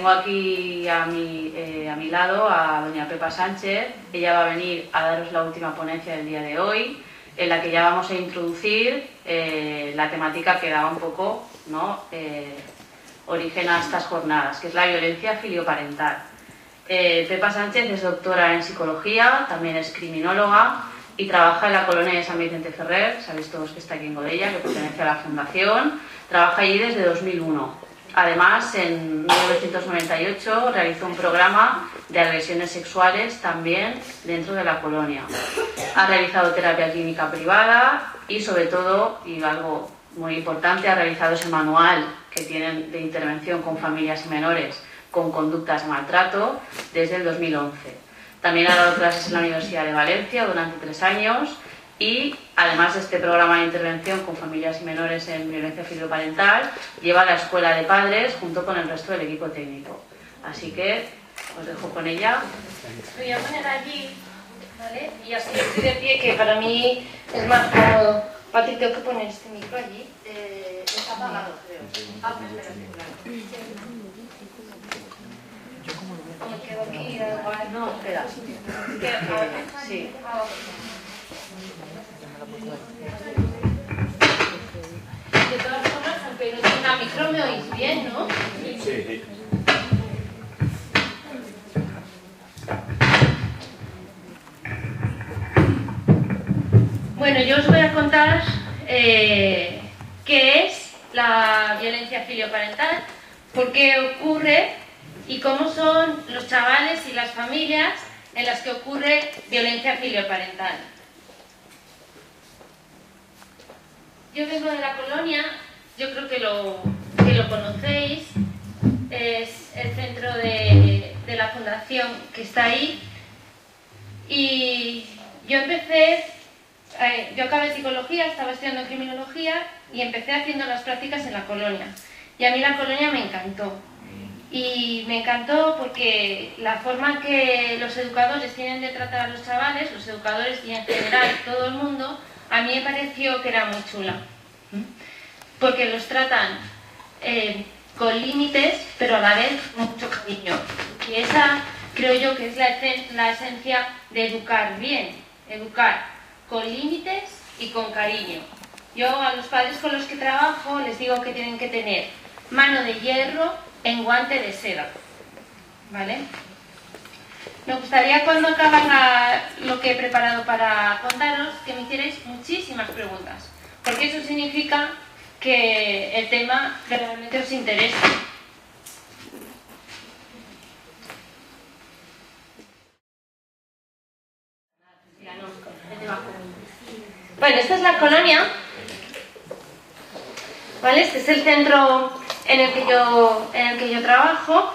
tengo aquí a mi lado a doña Pepa Sánchez. Ella va a venir a daros la última ponencia del día de hoy, en la que ya vamos a introducir la temática que daba un poco, ¿no?, origen a estas jornadas, que es la violencia filioparental. Pepa Sánchez es doctora en psicología, también es criminóloga y trabaja en la colonia de San Vicente Ferrer, sabéis todos que está aquí en Godella, que pertenece a la Fundación. Trabaja allí desde 2001. Además, en 1998 realizó un programa de agresiones sexuales también dentro de la colonia. Ha realizado terapia clínica privada y, sobre todo, y algo muy importante, ha realizado ese manual que tienen de intervención con familias y menores con conductas de maltrato desde el 2011. También ha dado clases en la Universidad de Valencia durante 3 años y, además de este programa de intervención con familias y menores en violencia filioparental, lleva la escuela de padres junto con el resto del equipo técnico. Así que os dejo con ella. Me voy a poner allí, ¿vale? Y así estoy de pie, que para mí es más cómodo. Pati, tengo que poner este micro allí. Está apagado, creo. Ah, pues espérate, claro. Me quedo aquí, da igual. No, espera. Sí. De todas formas, aunque no tenga micro, me oís bien, ¿no? Sí. Bueno, yo os voy a contar qué es la violencia filioparental, por qué ocurre y cómo son los chavales y las familias en las que ocurre violencia filioparental. Yo vengo de la colonia, yo creo que lo conocéis, es el centro de la fundación que está ahí, y yo acabé psicología, estaba estudiando criminología y empecé haciendo las prácticas en la colonia. Y a mí la colonia me encantó. Y me encantó porque la forma que los educadores tienen de tratar a los chavales, los educadores y en general todo el mundo, a mí me pareció que era muy chula. Porque los tratan con límites, pero a la vez con mucho cariño. Y esa creo yo que es la esencia de educar bien, educar con límites y con cariño. Yo a los padres con los que trabajo les digo que tienen que tener mano de hierro en guante de seda, ¿vale? Me gustaría, cuando acabara lo que he preparado para contaros, que me hicierais muchísimas preguntas, porque eso significa que el tema realmente os interesa. Bueno, esta es la colonia, ¿vale? Este es el centro en el que yo trabajo.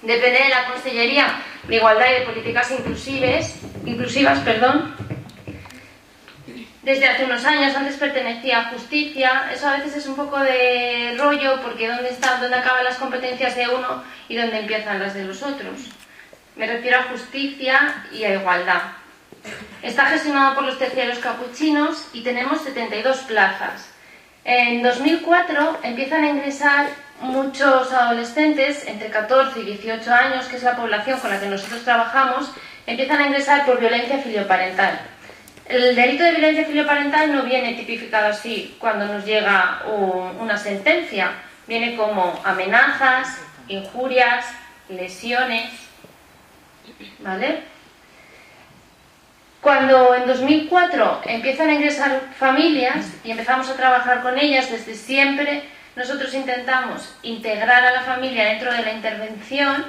Depende de la Consellería de Igualdad y de Políticas Inclusivas. Desde hace unos años, antes pertenecía a Justicia. Eso a veces es un poco de rollo, porque dónde acaban las competencias de uno y dónde empiezan las de los otros. Me refiero a Justicia y a Igualdad. Está gestionado por los terciarios capuchinos y tenemos 72 plazas. En 2004 empiezan a ingresar muchos adolescentes entre 14 y 18 años, que es la población con la que nosotros trabajamos, empiezan a ingresar por violencia filioparental. El delito de violencia filioparental no viene tipificado así cuando nos llega una sentencia. Viene como amenazas, injurias, lesiones, ¿vale? Cuando en 2004 empiezan a ingresar familias y empezamos a trabajar con ellas, desde siempre nosotros intentamos integrar a la familia dentro de la intervención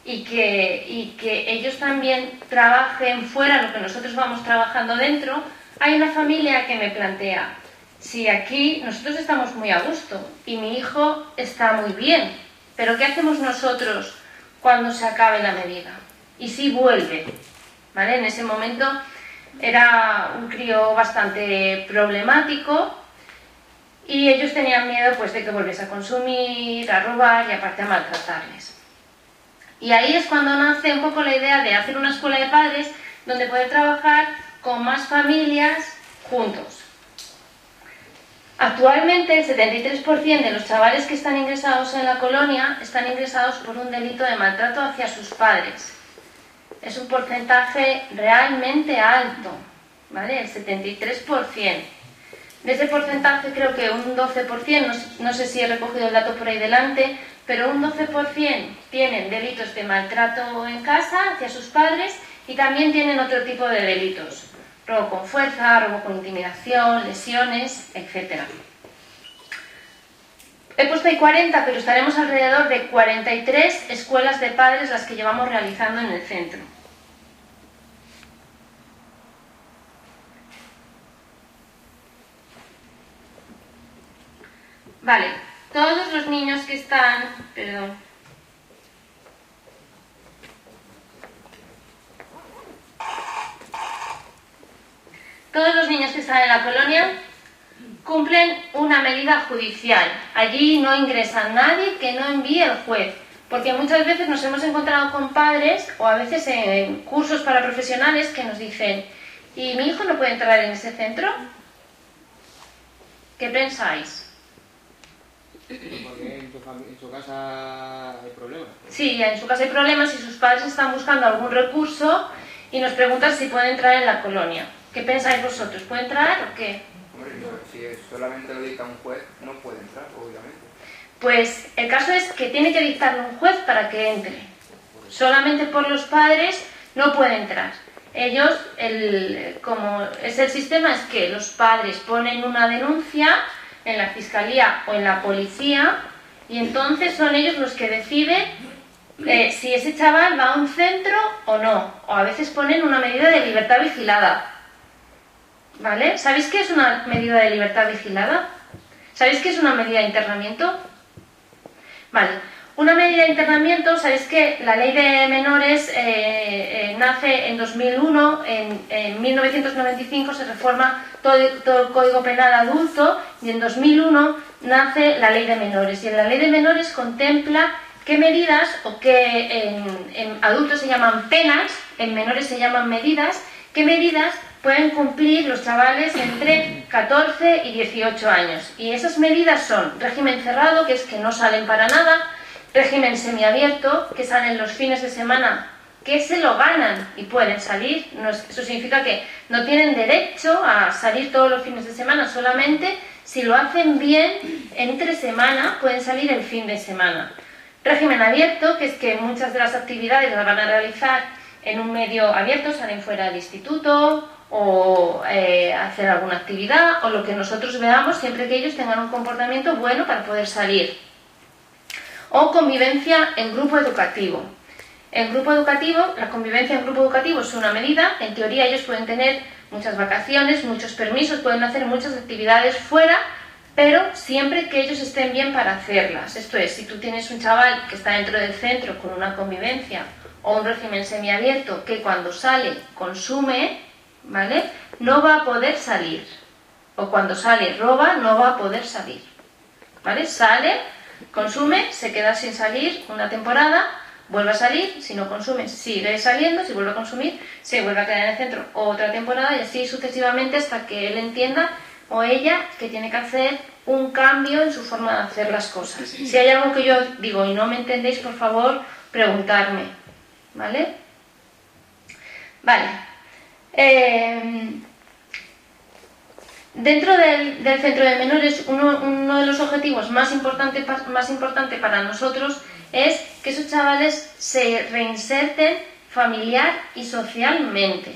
y que ellos también trabajen fuera lo que nosotros vamos trabajando dentro. Hay una familia que me plantea: si aquí nosotros estamos muy a gusto y mi hijo está muy bien, pero ¿qué hacemos nosotros cuando se acabe la medida? ¿Y si vuelve? ¿Vale? En ese momento era un crío bastante problemático y ellos tenían miedo, pues, de que volviese a consumir, a robar y aparte a maltratarles. Y ahí es cuando nace un poco la idea de hacer una escuela de padres donde poder trabajar con más familias juntos. Actualmente el 73% de los chavales que están ingresados en la colonia están ingresados por un delito de maltrato hacia sus padres. Es un porcentaje realmente alto, ¿vale? El 73%. De ese porcentaje creo que un 12%, no sé si he recogido el dato por ahí delante, pero un 12% tienen delitos de maltrato en casa hacia sus padres y también tienen otro tipo de delitos. Robo con fuerza, robo con intimidación, lesiones, etc. He puesto ahí 40, pero estaremos alrededor de 43 escuelas de padres las que llevamos realizando en el centro. Vale, todos los niños que están... Perdón. Todos los niños que están en la colonia cumplen una medida judicial. Allí no ingresa nadie que no envíe el juez, porque muchas veces nos hemos encontrado con padres o a veces en cursos para profesionales que nos dicen: ¿y mi hijo no puede entrar en ese centro? ¿Qué pensáis? Porque en su casa hay problemas. Sí, en su casa hay problemas y sus padres están buscando algún recurso y nos preguntan si puede entrar en la colonia. ¿Qué pensáis vosotros? ¿Puede entrar o qué? Hombre, si solamente lo dicta un juez, no puede entrar, obviamente. Pues el caso es que tiene que dictarle un juez para que entre. Solamente por los padres no puede entrar. Ellos, como es el sistema, es que los padres ponen una denuncia en la fiscalía o en la policía y entonces son ellos los que deciden si ese chaval va a un centro o no. O a veces ponen una medida de libertad vigilada. ¿Vale? ¿Sabéis qué es una medida de libertad vigilada? ¿Sabéis qué es una medida de internamiento? Vale. Una medida de internamiento, sabéis que la ley de menores nace en 2001, en 1995 se reforma todo el Código Penal adulto y en 2001 nace la ley de menores. Y en la ley de menores contempla qué medidas, o qué en adultos se llaman penas, en menores se llaman medidas, qué medidas pueden cumplir los chavales entre 14 y 18 años. Y esas medidas son régimen cerrado, que es que no salen para nada; régimen semiabierto, que salen los fines de semana, que se lo ganan y pueden salir. Eso significa que no tienen derecho a salir todos los fines de semana, solamente si lo hacen bien entre semana pueden salir el fin de semana. Régimen abierto, que es que muchas de las actividades las van a realizar en un medio abierto, salen fuera del instituto o hacer alguna actividad o lo que nosotros veamos, siempre que ellos tengan un comportamiento bueno para poder salir. O convivencia en grupo educativo. En grupo educativo, la convivencia en grupo educativo es una medida. En teoría ellos pueden tener muchas vacaciones, muchos permisos, pueden hacer muchas actividades fuera, pero siempre que ellos estén bien para hacerlas. Esto es, si tú tienes un chaval que está dentro del centro con una convivencia o un régimen semiabierto que cuando sale consume, ¿vale?, no va a poder salir. O cuando sale roba, no va a poder salir. ¿Vale? Sale, consume, se queda sin salir una temporada, vuelve a salir, si no consume sigue saliendo, si vuelve a consumir se vuelve a quedar en el centro otra temporada y así sucesivamente hasta que él entienda o ella que tiene que hacer un cambio en su forma de hacer las cosas. Si hay algo que yo digo y no me entendéis, por favor, preguntarme. ¿Vale? Vale. Dentro del centro de menores, uno de los objetivos más importante para nosotros es que esos chavales se reinserten familiar y socialmente,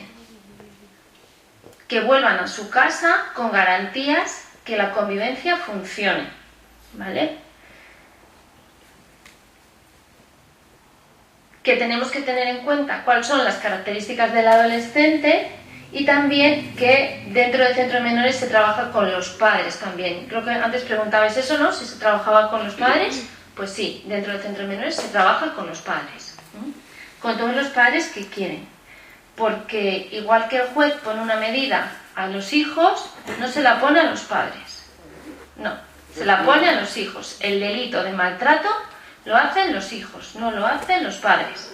que vuelvan a su casa con garantías que la convivencia funcione, ¿vale? Que tenemos que tener en cuenta cuáles son las características del adolescente y también que dentro del centro de menores se trabaja con los padres también. Creo que antes preguntabais eso, ¿no? Si se trabajaba con los padres. Pues sí, dentro del centro de menores se trabaja con los padres, ¿no? Con todos los padres que quieren. Porque igual que el juez pone una medida a los hijos, no se la pone a los padres. No, se la pone a los hijos. El delito de maltrato lo hacen los hijos, no lo hacen los padres.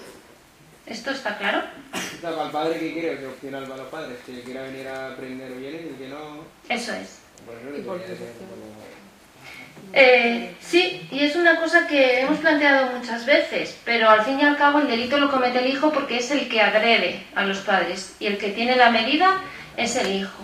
¿Esto está claro? Para el padre que quiere, que opcional para los padres, que quiera venir a aprender viene y que no... Eso es. ¿Y por qué? Sí, y es una cosa que hemos planteado muchas veces, pero al fin y al cabo el delito lo comete el hijo porque es el que agrede a los padres y el que tiene la medida es el hijo.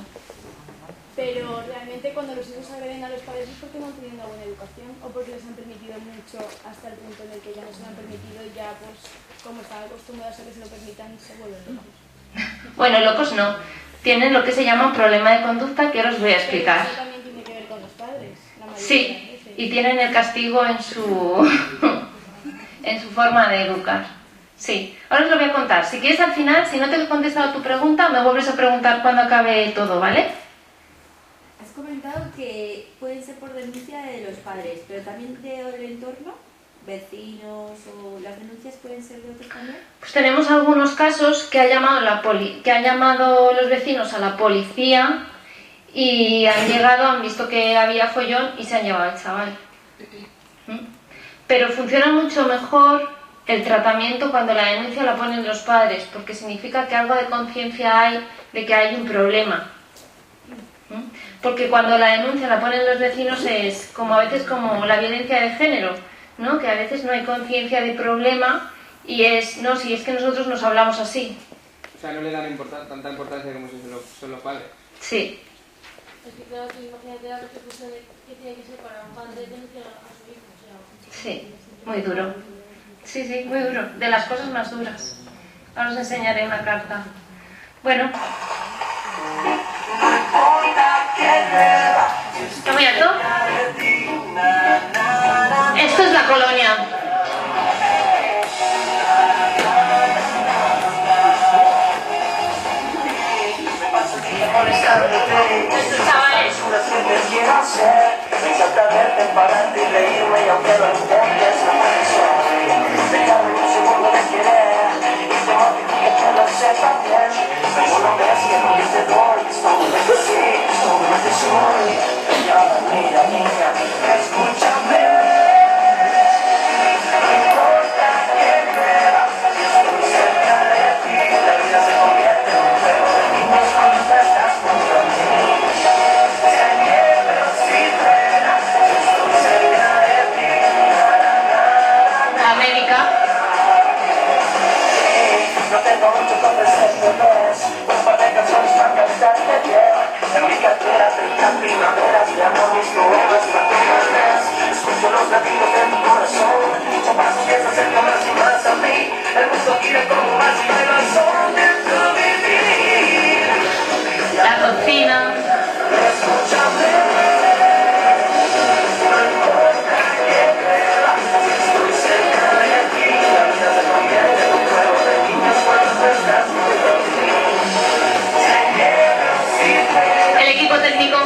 Pero realmente cuando los hijos agreden a los padres es porque no han tenido una buena educación o porque les han permitido mucho hasta el punto en el que ya no se lo han permitido y ya pues como están acostumbrados a que se lo permitan se vuelven locos. Bueno, locos no, tienen lo que se llama un problema de conducta que ahora os voy a explicar. Pero eso también tiene que ver con los padres, la mayoría Sí, de las veces. y tienen el castigo en su en su forma de educar. Sí, ahora os lo voy a contar. Si quieres al final, si no te he contestado tu pregunta, me vuelves a preguntar cuando acabe todo, ¿vale? Has comentado que pueden ser por denuncia de los padres, pero también del entorno, vecinos o las denuncias pueden ser de otros también. Pues tenemos algunos casos que han llamado los vecinos a la policía y han llegado, han visto que había follón y se han llevado al chaval. Pero funciona mucho mejor el tratamiento cuando la denuncia la ponen los padres, porque significa que algo de conciencia hay de que hay un problema. Porque cuando la denuncia la ponen los vecinos es como a veces como la violencia de género, ¿no? Que a veces no hay conciencia de problema y es, no, si es que nosotros nos hablamos así. O sea, no le dan tanta importancia como si son los padres. Sí. Es que claro, tú imagínate la repercusión que tiene que ser para un padre denunciar a su hijo, o sea... Sí, muy duro. Sí, sí, muy duro. De las cosas más duras. Ahora os enseñaré una carta. Bueno. ¿Está muy alto? Esto es la colonia. Estos chavales. La cocina. El equipo técnico.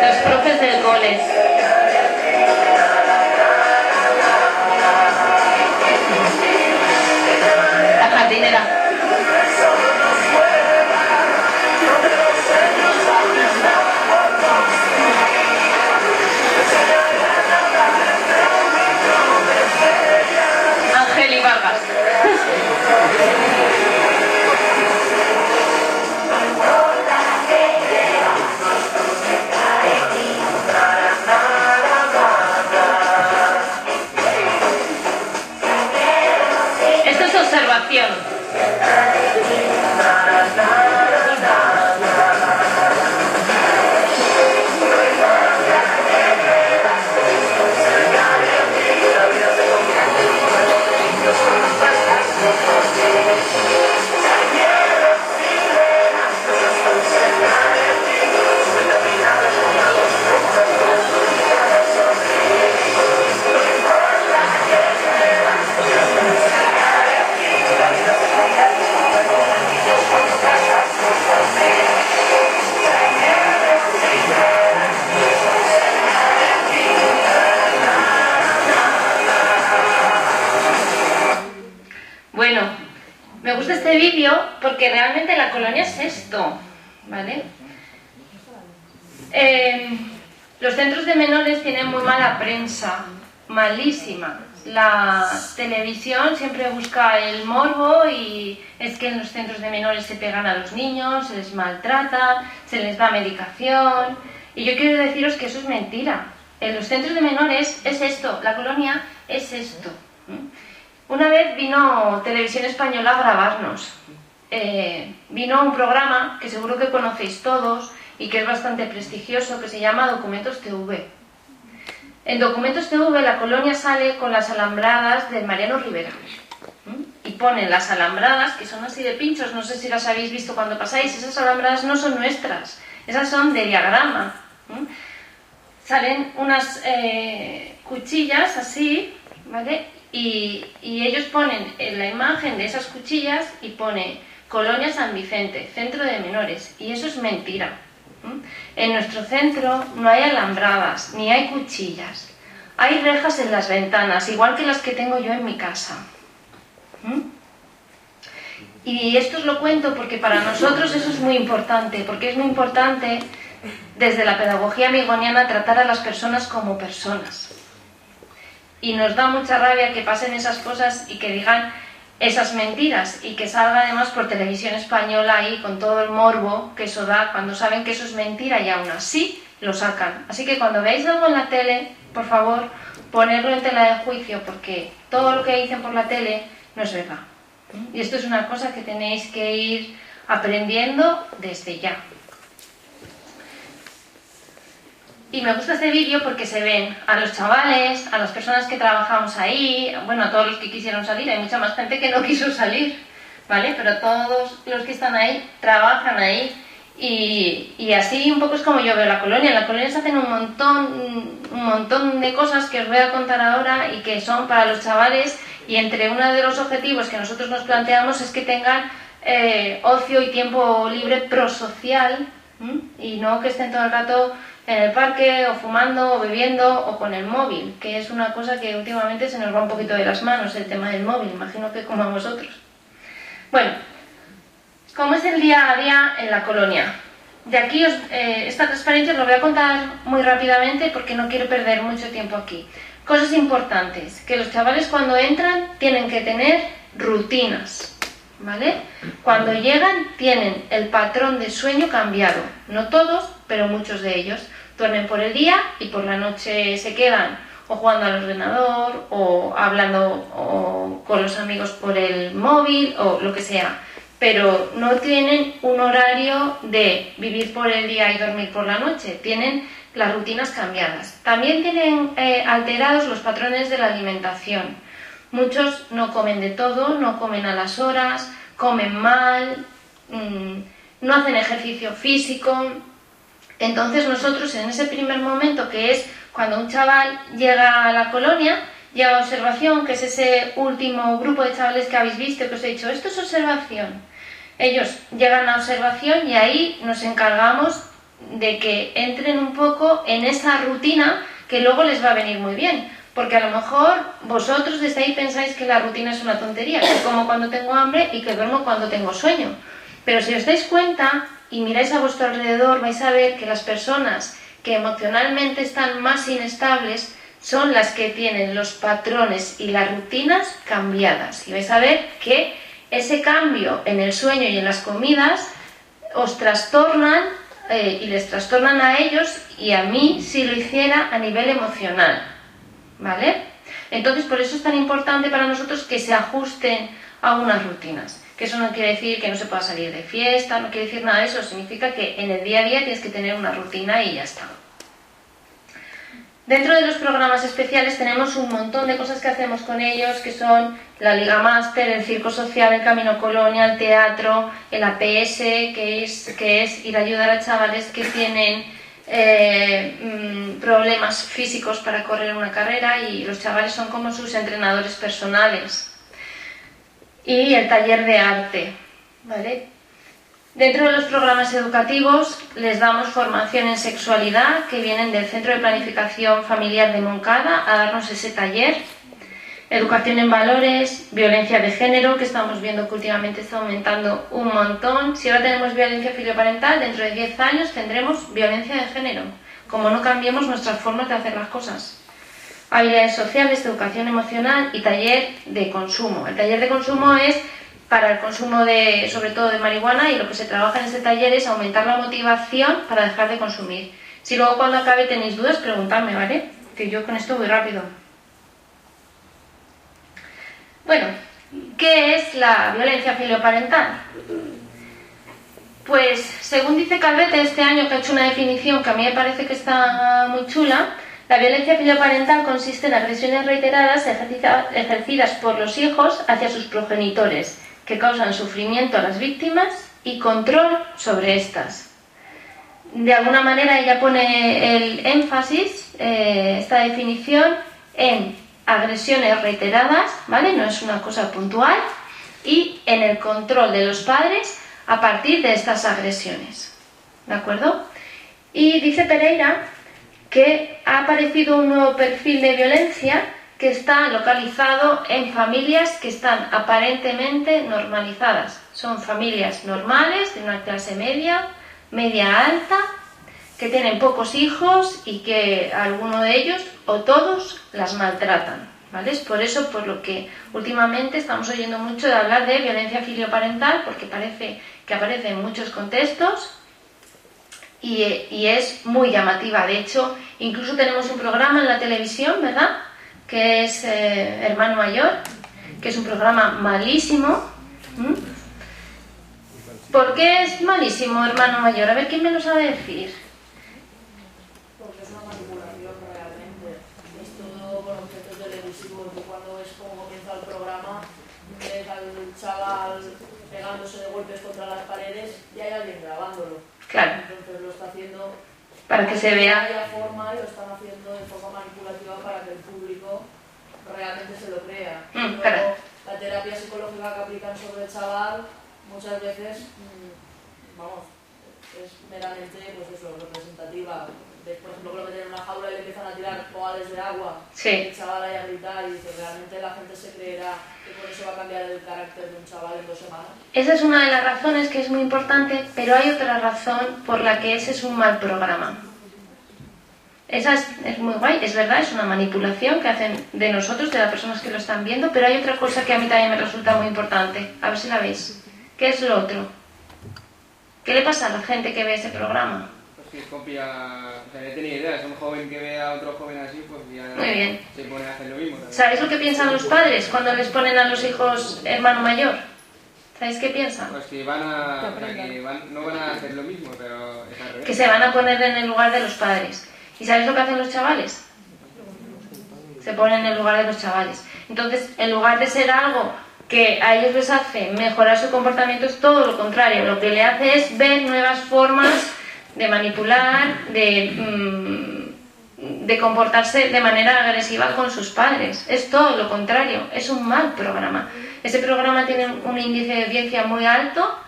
Los profes del cole. La jardinera. Ángel y Vargas. Esto es observación. Bueno, me gusta este vídeo porque realmente la colonia es esto, ¿vale? Los centros de menores tienen muy mala prensa, malísima. la televisión siempre busca el morbo y es que en los centros de menores se pegan a los niños, se les maltrata, se les da medicación. Y yo quiero deciros que eso es mentira. En los centros de menores es esto, la colonia es esto. Una vez vino Televisión Española a grabarnos. Vino un programa que seguro que conocéis todos y que es bastante prestigioso, que se llama Documentos TV. En Documentos TV la colonia sale con las alambradas de Mariano Rivera. Y ponen las alambradas, que son así de pinchos, no sé si las habéis visto cuando pasáis, esas alambradas no son nuestras, esas son de diagrama. Salen unas cuchillas así, ¿vale? Y ellos ponen en la imagen de esas cuchillas y pone Colonia San Vicente, centro de menores, y eso es mentira. En nuestro centro no hay alambradas, ni hay cuchillas. Hay rejas en las ventanas, igual que las que tengo yo en mi casa. Y esto os lo cuento porque para nosotros eso es muy importante, porque es muy importante desde la pedagogía amigoniana tratar a las personas como personas. Y nos da mucha rabia que pasen esas cosas y que digan esas mentiras y que salga además por Televisión Española ahí con todo el morbo que eso da cuando saben que eso es mentira y aún así lo sacan. Así que cuando veáis algo en la tele, por favor, ponerlo en tela de juicio porque todo lo que dicen por la tele no es verdad. Y esto es una cosa que tenéis que ir aprendiendo desde ya. Y me gusta este vídeo porque se ven a los chavales, a las personas que trabajamos ahí, bueno, a todos los que quisieron salir, hay mucha más gente que no quiso salir, ¿vale? Pero todos los que están ahí, trabajan ahí y así un poco es como yo veo la colonia. En la colonia se hacen un montón de cosas que os voy a contar ahora y que son para los chavales y entre uno de los objetivos que nosotros nos planteamos es que tengan ocio y tiempo libre prosocial y no que estén todo el rato en el parque o fumando o bebiendo o con el móvil, que es una cosa que últimamente se nos va un poquito de las manos, el tema del móvil, imagino que como a vosotros. Bueno, ¿cómo es el día a día en la colonia? De aquí esta transparencia os lo voy a contar muy rápidamente porque no quiero perder mucho tiempo aquí. Cosas importantes, que los chavales cuando entran tienen que tener rutinas, ¿vale? Cuando llegan tienen el patrón de sueño cambiado, no todos, pero muchos de ellos. Duermen por el día y por la noche se quedan o jugando al ordenador o hablando con los amigos por el móvil o lo que sea, pero no tienen un horario de vivir por el día y dormir por la noche, tienen las rutinas cambiadas. También tienen alterados los patrones de la alimentación. Muchos no comen de todo, no comen a las horas, comen mal, no hacen ejercicio físico. Entonces nosotros en ese primer momento, que es cuando un chaval llega a la colonia, llega a observación, que es ese último grupo de chavales que habéis visto, que os he dicho, esto es observación. Ellos llegan a observación y ahí nos encargamos de que entren un poco en esa rutina que luego les va a venir muy bien. Porque a lo mejor vosotros desde ahí pensáis que la rutina es una tontería, que como cuando tengo hambre y que duermo cuando tengo sueño. Pero si os dais cuenta y miráis a vuestro alrededor, vais a ver que las personas que emocionalmente están más inestables son las que tienen los patrones y las rutinas cambiadas. Y vais a ver que ese cambio en el sueño y en las comidas os trastornan y les trastornan a ellos y a mí si lo hiciera a nivel emocional. ¿Vale? Entonces, por eso es tan importante para nosotros que se ajusten a unas rutinas. Que eso no quiere decir que no se pueda salir de fiesta, no quiere decir nada de eso. Significa que en el día a día tienes que tener una rutina y ya está. Dentro de los programas especiales tenemos un montón de cosas que hacemos con ellos, que son la Liga Máster, el Circo Social, el Camino Colonia, el teatro, el APS, que es ir a ayudar a chavales que tienen problemas físicos para correr una carrera y los chavales son como sus entrenadores personales. Y el taller de arte, ¿vale? Dentro de los programas educativos les damos formación en sexualidad, que vienen del Centro de Planificación Familiar de Moncada a darnos ese taller. Educación en valores, violencia de género, que estamos viendo que últimamente está aumentando un montón. Si ahora tenemos violencia filioparental, dentro de 10 años tendremos violencia de género, como no cambiemos nuestras formas de hacer las cosas. habilidades sociales, educación emocional y taller de consumo. El taller de consumo es para el consumo de, sobre todo de marihuana, y lo que se trabaja en ese taller es aumentar la motivación para dejar de consumir. Si luego cuando acabe tenéis dudas, preguntadme, ¿vale? Que yo con esto voy rápido. Bueno, ¿qué es la violencia filioparental? Pues, según dice Calvete este año, que ha hecho una definición que a mí me parece que está muy chula, la violencia filioparental consiste en agresiones reiteradas ejercidas por los hijos hacia sus progenitores, que causan sufrimiento a las víctimas y control sobre estas. De alguna manera ella pone el énfasis, esta definición, en agresiones reiteradas, ¿vale? No es una cosa puntual, y en el control de los padres a partir de estas agresiones, ¿de acuerdo? Y dice Pereira que ha aparecido un nuevo perfil de violencia que está localizado en familias que están aparentemente normalizadas. Son familias normales, de una clase media, media alta, que tienen pocos hijos y que alguno de ellos o todos las maltratan, ¿vale? Es por eso por lo que últimamente estamos oyendo mucho de hablar de violencia filioparental, porque parece que aparece en muchos contextos y es muy llamativa. De hecho, incluso tenemos un programa en la televisión, ¿verdad?, que es Hermano Mayor, que es un programa malísimo. ¿Por qué es malísimo Hermano Mayor? A ver, ¿quién me lo sabe decir? Porque es una manipulación realmente. Es todo con objetos televisivos. Tú cuando ves cómo comienza el programa, ves al chaval pegándose de golpes contra las paredes y hay alguien grabándolo. Claro. Entonces lo está haciendo para que se vea. De forma, y lo están haciendo de forma manipulativa para que el público realmente se lo crea. Luego, la terapia psicológica que aplican sobre el chaval muchas veces, vamos, es meramente, pues eso, representativa. Por ejemplo, que lo meten en una jaula y le empiezan a tirar boales de agua, sí. El chaval ahí a gritar y dice, realmente la gente se creerá que por eso va a cambiar el carácter de un chaval en 2 semanas. Esa es una de las razones que es muy importante, pero hay otra razón por la que ese es un mal programa. Esa es muy guay, es verdad, es una manipulación que hacen de nosotros, de las personas que lo están viendo, pero hay otra cosa que a mí también me resulta muy importante. A ver si la veis. ¿Qué es lo otro? ¿Qué le pasa a la gente que ve ese programa? Pues que copia, o sea, ya tenía idea, es un joven que ve a otro joven así, pues ya muy bien. Se pone a hacer lo mismo. ¿Sabes? ¿Sabéis lo que piensan los padres cuando les ponen a los hijos Hermano Mayor? ¿Sabéis qué piensan? Pues que van a, o sea, que no van a hacer lo mismo, pero es al revés. Que se van a poner en el lugar de los padres. ¿Y sabéis lo que hacen los chavales? Se ponen en el lugar de los chavales. Entonces, en lugar de ser algo que a ellos les hace mejorar su comportamiento, es todo lo contrario. Lo que le hace es ver nuevas formas de manipular, de comportarse de manera agresiva con sus padres. Es todo lo contrario, es un mal programa. Ese programa tiene un índice de audiencia muy alto.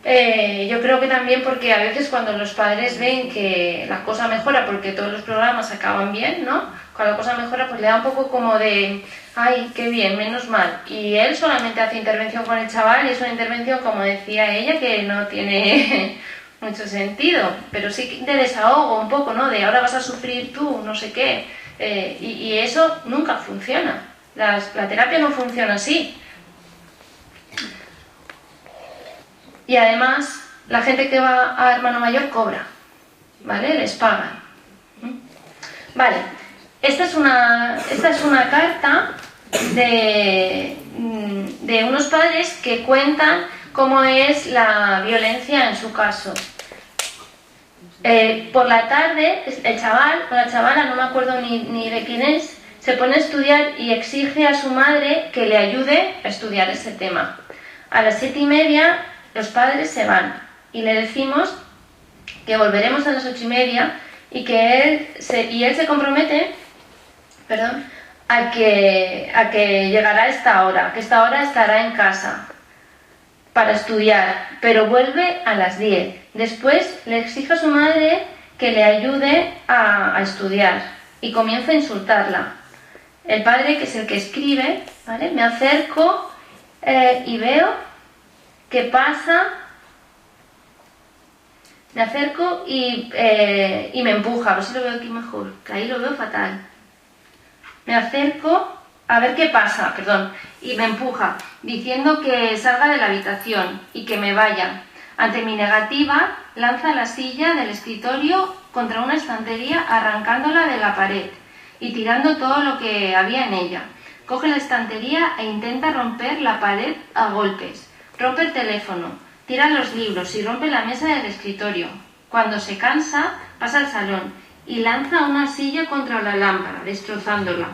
Yo creo que también porque a veces cuando los padres ven que la cosa mejora, porque todos los programas acaban bien, ¿no? Cuando la cosa mejora, pues le da un poco como de ¡ay, qué bien, menos mal! Y él solamente hace intervención con el chaval y es una intervención, como decía ella, que no tiene mucho sentido, pero sí de desahogo un poco, ¿no? De ahora vas a sufrir tú, no sé qué. Y eso nunca funciona. La terapia no funciona así. Y además, la gente que va a Hermano Mayor cobra, ¿vale? Les pagan. Vale, esta es una carta de unos padres que cuentan cómo es la violencia en su caso. Por la tarde, el chaval o la chavala, no me acuerdo ni de quién es, se pone a estudiar y exige a su madre que le ayude a estudiar ese tema. A las 7:30 los padres se van y le decimos que volveremos a las 8:30 y que él se compromete, a que llegará a esta hora, que esta hora estará en casa para estudiar, pero vuelve a las 10. Después le exige a su madre que le ayude a estudiar y comienza a insultarla. El padre, que es el que escribe, ¿vale? Me acerco y veo qué pasa. Me acerco y me empuja. A ver si lo veo aquí mejor, que ahí lo veo fatal. Me acerco a ver qué pasa, y me empuja, diciendo que salga de la habitación y que me vaya. Ante mi negativa, lanza la silla del escritorio contra una estantería, arrancándola de la pared y tirando todo lo que había en ella. Coge la estantería e intenta romper la pared a golpes. Rompe el teléfono, tira los libros y rompe la mesa del escritorio. Cuando se cansa, pasa al salón y lanza una silla contra la lámpara, destrozándola.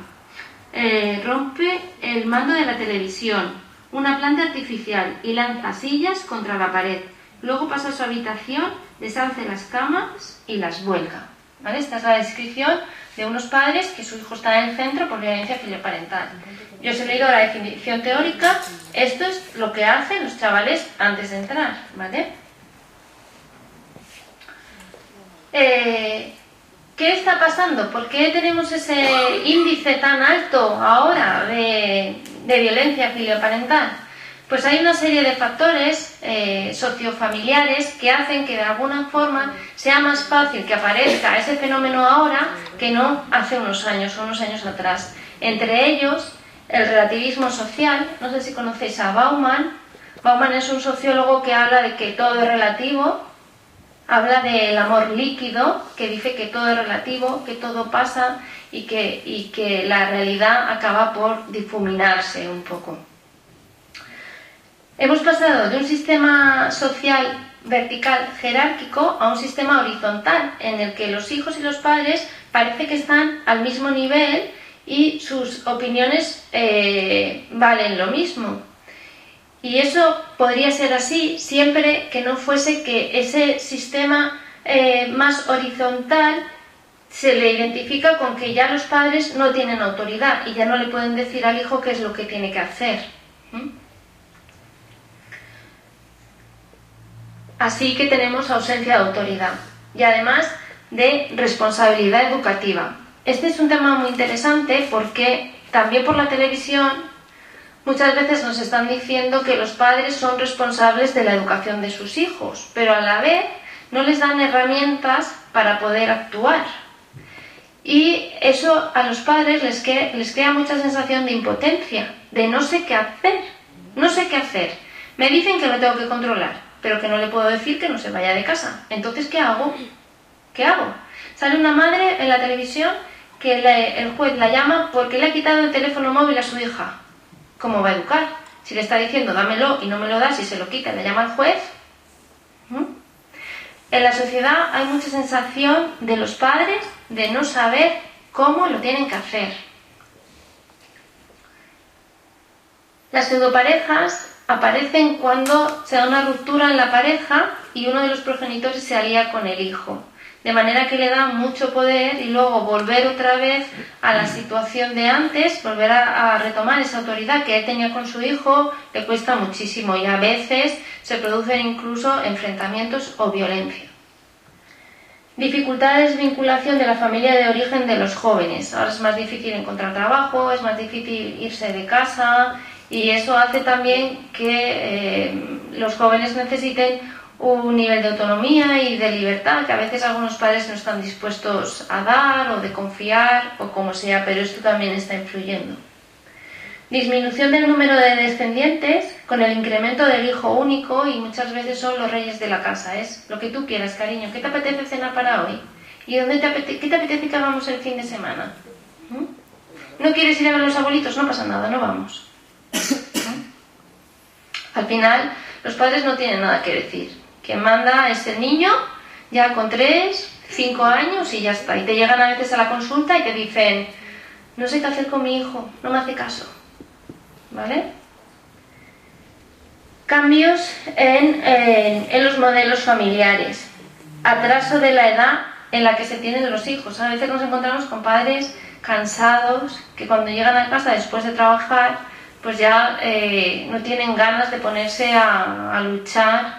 Rompe el mando de la televisión, una planta artificial y lanza sillas contra la pared. Luego pasa a su habitación, deshace las camas y las vuelca. ¿Vale? Esta es la descripción de unos padres que su hijo está en el centro por violencia filioparental. Yo os he leído la definición teórica. Esto es lo que hacen los chavales antes de entrar, ¿vale? ¿Qué está pasando? ¿Por qué tenemos ese índice tan alto ahora de violencia filioparental? Pues hay una serie de factores sociofamiliares que hacen que de alguna forma sea más fácil que aparezca ese fenómeno ahora que no hace unos años atrás. Entre ellos, el relativismo social. No sé si conocéis a Bauman. Bauman es un sociólogo que habla de que todo es relativo. Habla del amor líquido, que dice que todo es relativo, que todo pasa y que la realidad acaba por difuminarse un poco. Hemos pasado de un sistema social vertical jerárquico a un sistema horizontal, en el que los hijos y los padres parece que están al mismo nivel y sus opiniones valen lo mismo. Y eso podría ser así siempre que no fuese que ese sistema más horizontal se le identifica con que ya los padres no tienen autoridad y ya no le pueden decir al hijo qué es lo que tiene que hacer. Así que tenemos ausencia de autoridad y además de responsabilidad educativa. Este es un tema muy interesante porque también por la televisión muchas veces nos están diciendo que los padres son responsables de la educación de sus hijos, pero a la vez no les dan herramientas para poder actuar. Y eso a los padres les crea mucha sensación de impotencia, de no sé qué hacer, no sé qué hacer. Me dicen que lo tengo que controlar, pero que no le puedo decir que no se vaya de casa. Entonces, ¿qué hago? ¿Qué hago? Sale una madre en la televisión que el juez la llama porque le ha quitado el teléfono móvil a su hija. ¿Cómo va a educar? Si le está diciendo dámelo y no me lo das y se lo quita, le llama al juez. En la sociedad hay mucha sensación de los padres de no saber cómo lo tienen que hacer. Las pseudoparejas aparecen cuando se da una ruptura en la pareja y uno de los progenitores se alía con el hijo, de manera que le da mucho poder y luego volver otra vez a la situación de antes, volver a retomar esa autoridad que él tenía con su hijo, le cuesta muchísimo y a veces se producen incluso enfrentamientos o violencia. Dificultades de vinculación de la familia de origen de los jóvenes. Ahora es más difícil encontrar trabajo, es más difícil irse de casa y eso hace también que los jóvenes necesiten un nivel de autonomía y de libertad que a veces algunos padres no están dispuestos a dar o de confiar o como sea, pero esto también está influyendo. Disminución del número de descendientes con el incremento del hijo único y muchas veces son los reyes de la casa. Es lo que tú quieras, cariño. ¿Qué te apetece cenar para hoy? ¿Y qué te apetece que hagamos el fin de semana? ¿No quieres ir a ver a los abuelitos? No pasa nada, no vamos. Al final, los padres no tienen nada que decir. Quien manda es el niño, ya con 3, 5 años y ya está. Y te llegan a veces a la consulta y te dicen, no sé qué hacer con mi hijo, no me hace caso. ¿Vale? Cambios en los modelos familiares. Atraso de la edad en la que se tienen los hijos. A veces nos encontramos con padres cansados que cuando llegan a casa después de trabajar pues ya no tienen ganas de ponerse a luchar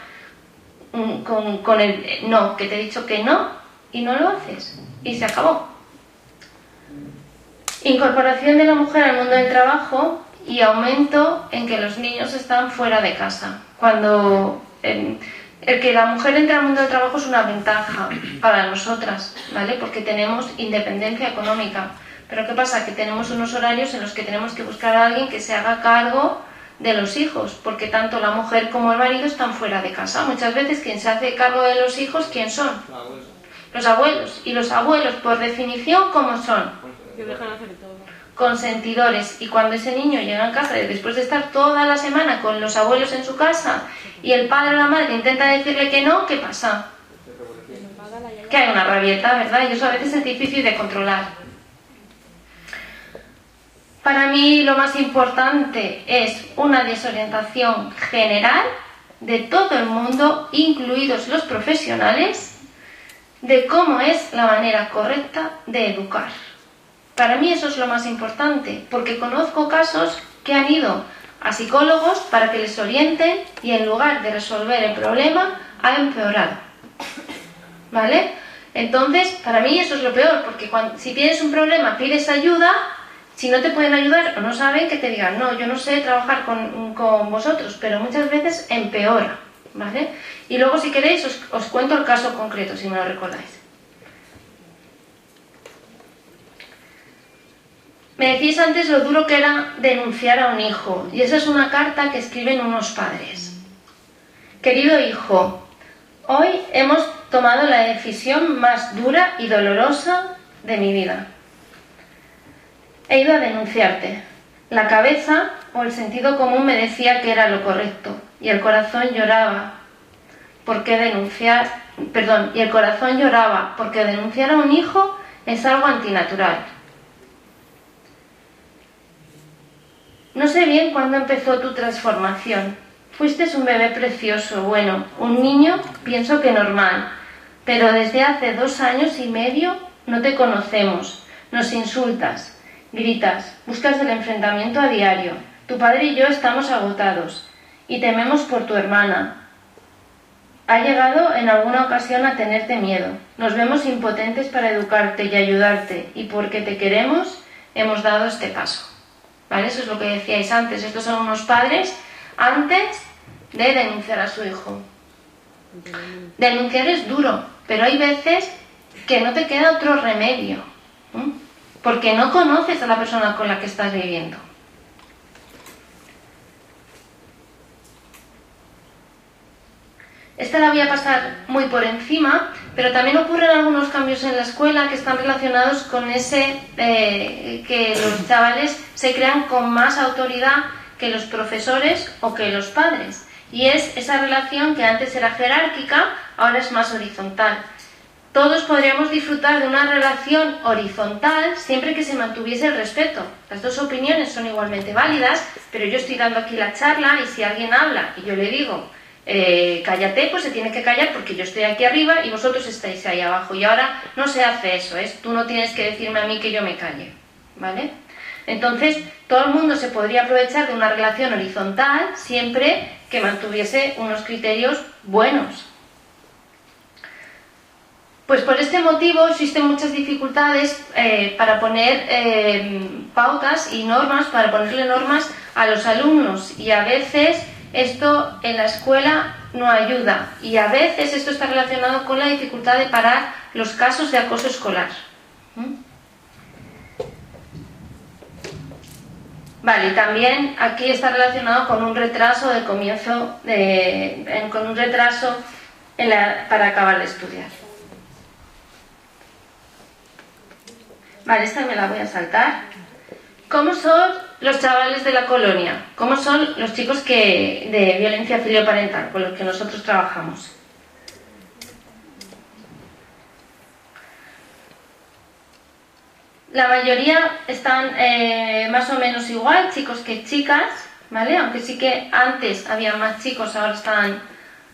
con el no, que te he dicho que no y no lo haces y se acabó. Incorporación de la mujer al mundo del trabajo y aumento en que los niños están fuera de casa. Cuando el que la mujer entre al mundo del trabajo es una ventaja para nosotras, ¿vale? Porque tenemos independencia económica. Pero ¿qué pasa? Que tenemos unos horarios en los que tenemos que buscar a alguien que se haga cargo de los hijos, porque tanto la mujer como el marido están fuera de casa. Muchas veces quien se hace cargo de los hijos, ¿quién son? Los abuelos. Y los abuelos, por definición, ¿cómo son? Que dejan hacer todo. Consentidores. Y cuando ese niño llega a casa, después de estar toda la semana con los abuelos en su casa, y el padre o la madre intenta decirle que no, ¿qué pasa? Que hay una rabieta, ¿verdad? Y eso a veces es difícil de controlar. Para mí lo más importante es una desorientación general de todo el mundo, incluidos los profesionales, de cómo es la manera correcta de educar. Para mí eso es lo más importante, porque conozco casos que han ido a psicólogos para que les orienten y en lugar de resolver el problema, ha empeorado. ¿Vale? Entonces, para mí eso es lo peor, porque si tienes un problema, pides ayuda. Si no te pueden ayudar o no saben, que te digan, no, yo no sé trabajar con vosotros, pero muchas veces empeora, ¿vale? Y luego, si queréis, os cuento el caso concreto, si me lo recordáis. Me decís antes lo duro que era denunciar a un hijo, y esa es una carta que escriben unos padres. Querido hijo, hoy hemos tomado la decisión más dura y dolorosa de mi vida. He ido a denunciarte. La cabeza o el sentido común me decía que era lo correcto y el corazón lloraba porque denunciar a un hijo es algo antinatural. No sé bien cuándo empezó tu transformación. Fuiste un bebé precioso, bueno, un niño, pienso que normal, pero desde hace 2 años y medio no te conocemos, nos insultas, gritas, buscas el enfrentamiento a diario. Tu padre y yo estamos agotados y tememos por tu hermana. Ha llegado en alguna ocasión a tenerte miedo. Nos vemos impotentes para educarte y ayudarte y porque te queremos hemos dado este paso. ¿Vale? Eso es lo que decíais antes. Estos son unos padres antes de denunciar a su hijo. Denunciar es duro, pero hay veces que no te queda otro remedio. Porque no conoces a la persona con la que estás viviendo. Esta la voy a pasar muy por encima, pero también ocurren algunos cambios en la escuela que están relacionados con ese que los chavales se crean con más autoridad que los profesores o que los padres. Y es esa relación que antes era jerárquica, ahora es más horizontal. Todos podríamos disfrutar de una relación horizontal siempre que se mantuviese el respeto. Las dos opiniones son igualmente válidas, pero yo estoy dando aquí la charla y si alguien habla y yo le digo cállate, pues se tiene que callar porque yo estoy aquí arriba y vosotros estáis ahí abajo. Y ahora no se hace eso, tú no tienes que decirme a mí que yo me calle, ¿vale? Entonces, todo el mundo se podría aprovechar de una relación horizontal siempre que mantuviese unos criterios buenos. Pues por este motivo existen muchas dificultades para poner pautas y normas, para ponerle normas a los alumnos y a veces esto en la escuela no ayuda y a veces esto está relacionado con la dificultad de parar los casos de acoso escolar. Vale, también aquí está relacionado con un retraso del comienzo, con un retraso para acabar de estudiar. Vale, esta me la voy a saltar. ¿Cómo son los chavales de la colonia? ¿Cómo son los chicos de violencia filioparental con los que nosotros trabajamos? La mayoría están más o menos igual, chicos que chicas, ¿vale? Aunque sí que antes había más chicos, ahora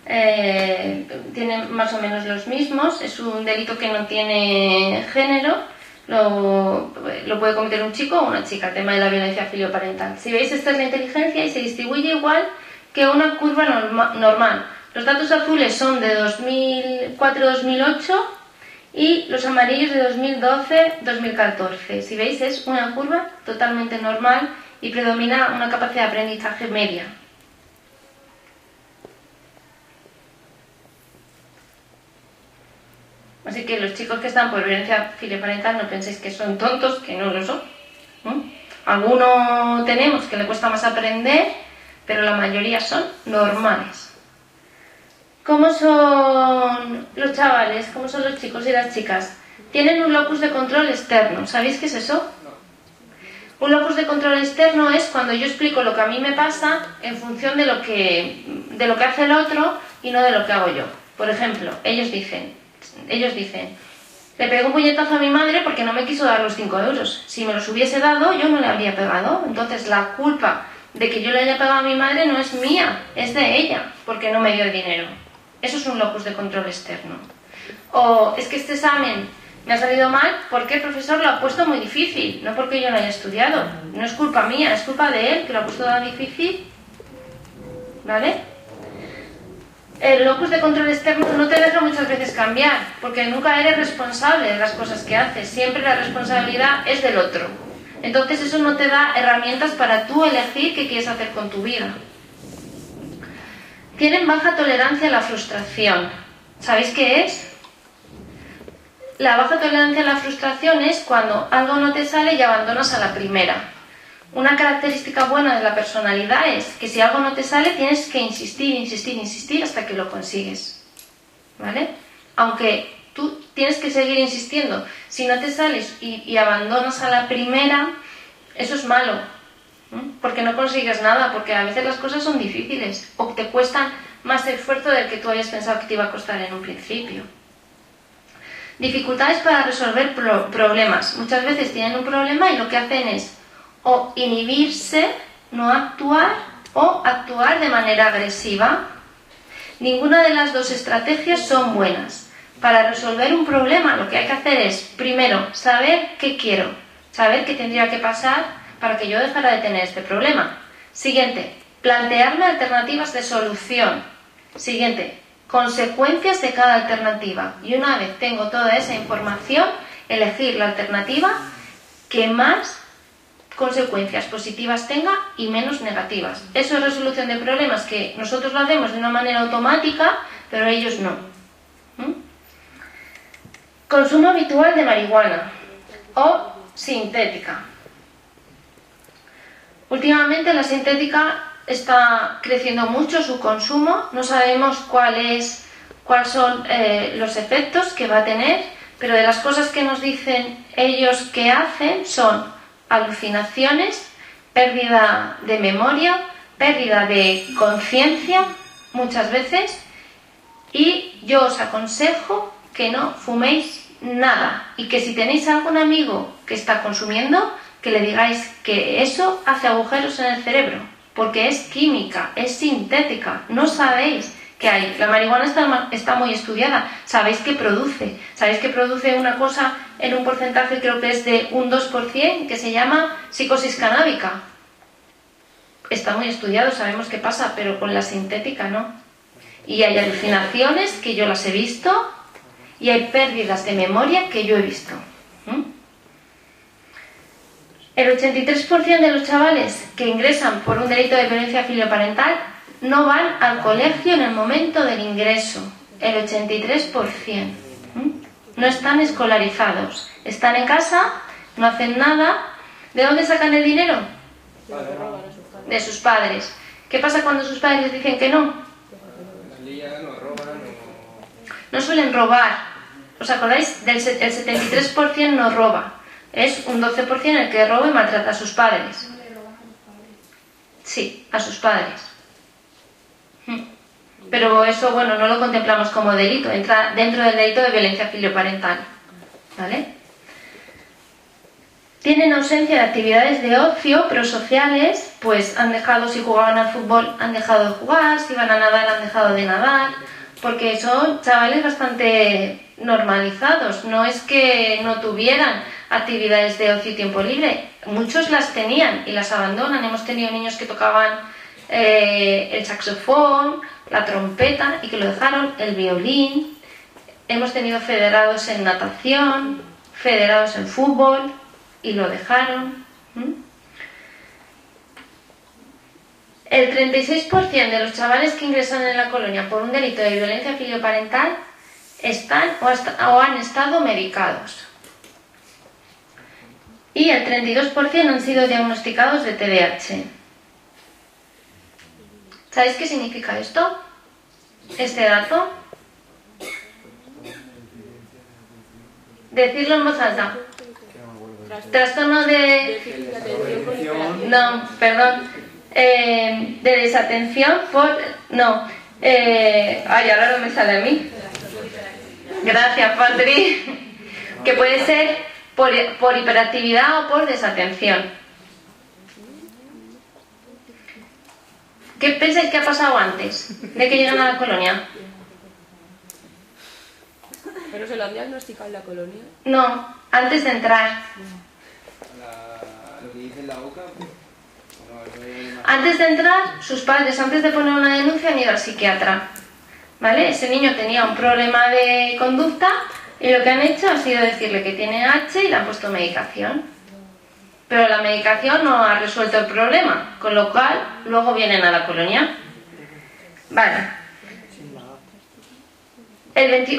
tienen más o menos los mismos. Es un delito que no tiene género. Lo puede cometer un chico o una chica, el tema de la violencia filioparental. Si veis, esta es la inteligencia y se distribuye igual que una curva normal. Los datos azules son de 2004-2008 y los amarillos de 2012-2014. Si veis, es una curva totalmente normal y predomina una capacidad de aprendizaje media. Así que los chicos que están por violencia filioparental no penséis que son tontos, que no lo son. Alguno tenemos que le cuesta más aprender, pero la mayoría son normales. ¿Cómo son los chavales? ¿Cómo son los chicos y las chicas? Tienen un locus de control externo. ¿Sabéis qué es eso? Un locus de control externo es cuando yo explico lo que a mí me pasa en función de lo que hace el otro y no de lo que hago yo. Por ejemplo, ellos dicen, le pegué un puñetazo a mi madre porque no me quiso dar los 5 euros. Si me los hubiese dado, yo no le habría pegado. Entonces la culpa de que yo le haya pegado a mi madre no es mía, es de ella, porque no me dio el dinero. Eso es un locus de control externo. O es que este examen me ha salido mal porque el profesor lo ha puesto muy difícil, no porque yo no haya estudiado. No es culpa mía, es culpa de él que lo ha puesto tan difícil. ¿Vale? El locus de control externo no te deja muchas veces cambiar, porque nunca eres responsable de las cosas que haces. Siempre la responsabilidad es del otro. Entonces eso no te da herramientas para tú elegir qué quieres hacer con tu vida. Tienen baja tolerancia a la frustración. ¿Sabéis qué es? La baja tolerancia a la frustración es cuando algo no te sale y abandonas a la primera. Una característica buena de la personalidad es que si algo no te sale tienes que insistir, insistir, insistir hasta que lo consigues. ¿Vale? Aunque tú tienes que seguir insistiendo. Si no te sales y abandonas a la primera, eso es malo. Porque no consigues nada, porque a veces las cosas son difíciles o te cuestan más esfuerzo del que tú habías pensado que te iba a costar en un principio. Dificultades para resolver problemas. Muchas veces tienen un problema y lo que hacen es o inhibirse, no actuar, o actuar de manera agresiva. Ninguna de las dos estrategias son buenas. Para resolver un problema lo que hay que hacer es, primero, saber qué quiero, saber qué tendría que pasar para que yo dejara de tener este problema. Siguiente, plantearme alternativas de solución. Siguiente, consecuencias de cada alternativa. Y una vez tengo toda esa información, elegir la alternativa que más consecuencias positivas tenga y menos negativas. Eso es resolución de problemas que nosotros lo hacemos de una manera automática, pero ellos no. Consumo habitual de marihuana o sintética. Últimamente la sintética está creciendo mucho su consumo, no sabemos cuáles son los efectos que va a tener, pero de las cosas que nos dicen ellos que hacen son alucinaciones, pérdida de memoria, pérdida de conciencia muchas veces, y yo os aconsejo que no fuméis nada y que si tenéis algún amigo que está consumiendo, que le digáis que eso hace agujeros en el cerebro, porque es química, es sintética, no sabéis qué hay. La marihuana está muy estudiada, sabéis que produce una cosa en un porcentaje, creo que es de un 2%, que se llama psicosis canábica. Está muy estudiado, sabemos qué pasa, pero con la sintética no. Y hay alucinaciones que yo las he visto y hay pérdidas de memoria que yo he visto. El 83% de los chavales que ingresan por un delito de violencia filioparental no van al colegio en el momento del ingreso. El 83%. No están escolarizados. Están en casa, no hacen nada. ¿De dónde sacan el dinero? De sus padres. ¿Qué pasa cuando sus padres les dicen que no? No suelen robar. ¿Os acordáis? El 73% no roba. Es un 12% el que roba y maltrata a sus padres. Sí, a sus padres. Pero eso, bueno, no lo contemplamos como delito. Entra dentro del delito de violencia filioparental. ¿Vale? Tienen ausencia de actividades de ocio prosociales, pues han dejado, si jugaban al fútbol, han dejado de jugar, si iban a nadar, han dejado de nadar, porque son chavales bastante normalizados. No es que no tuvieran actividades de ocio y tiempo libre, muchos las tenían y las abandonan. Hemos tenido niños que tocaban el saxofón, la trompeta y que lo dejaron, el violín. Hemos tenido federados en natación, federados en fútbol y lo dejaron. El 36% de los chavales que ingresan en la colonia por un delito de violencia filioparental están o han estado medicados. Y el 32% han sido diagnosticados de TDAH. ¿Sabéis qué significa esto? Este dato. Decirlo en voz alta. Trastorno de... No, perdón. De desatención por... No. Ay, ahora no me sale a mí. Gracias, Patri. Que puede ser por hiperactividad o por desatención. ¿Qué pensáis que ha pasado antes de que lleguen a la colonia? ¿Pero se lo han diagnosticado en la colonia? No, antes de entrar. Lo que dice en la boca... Antes de entrar, sus padres, antes de poner una denuncia, han ido al psiquiatra. ¿Vale? Ese niño tenía un problema de conducta y lo que han hecho ha sido decirle que tiene H y le han puesto medicación. Pero la medicación no ha resuelto el problema, con lo cual luego vienen a la colonia. Vale.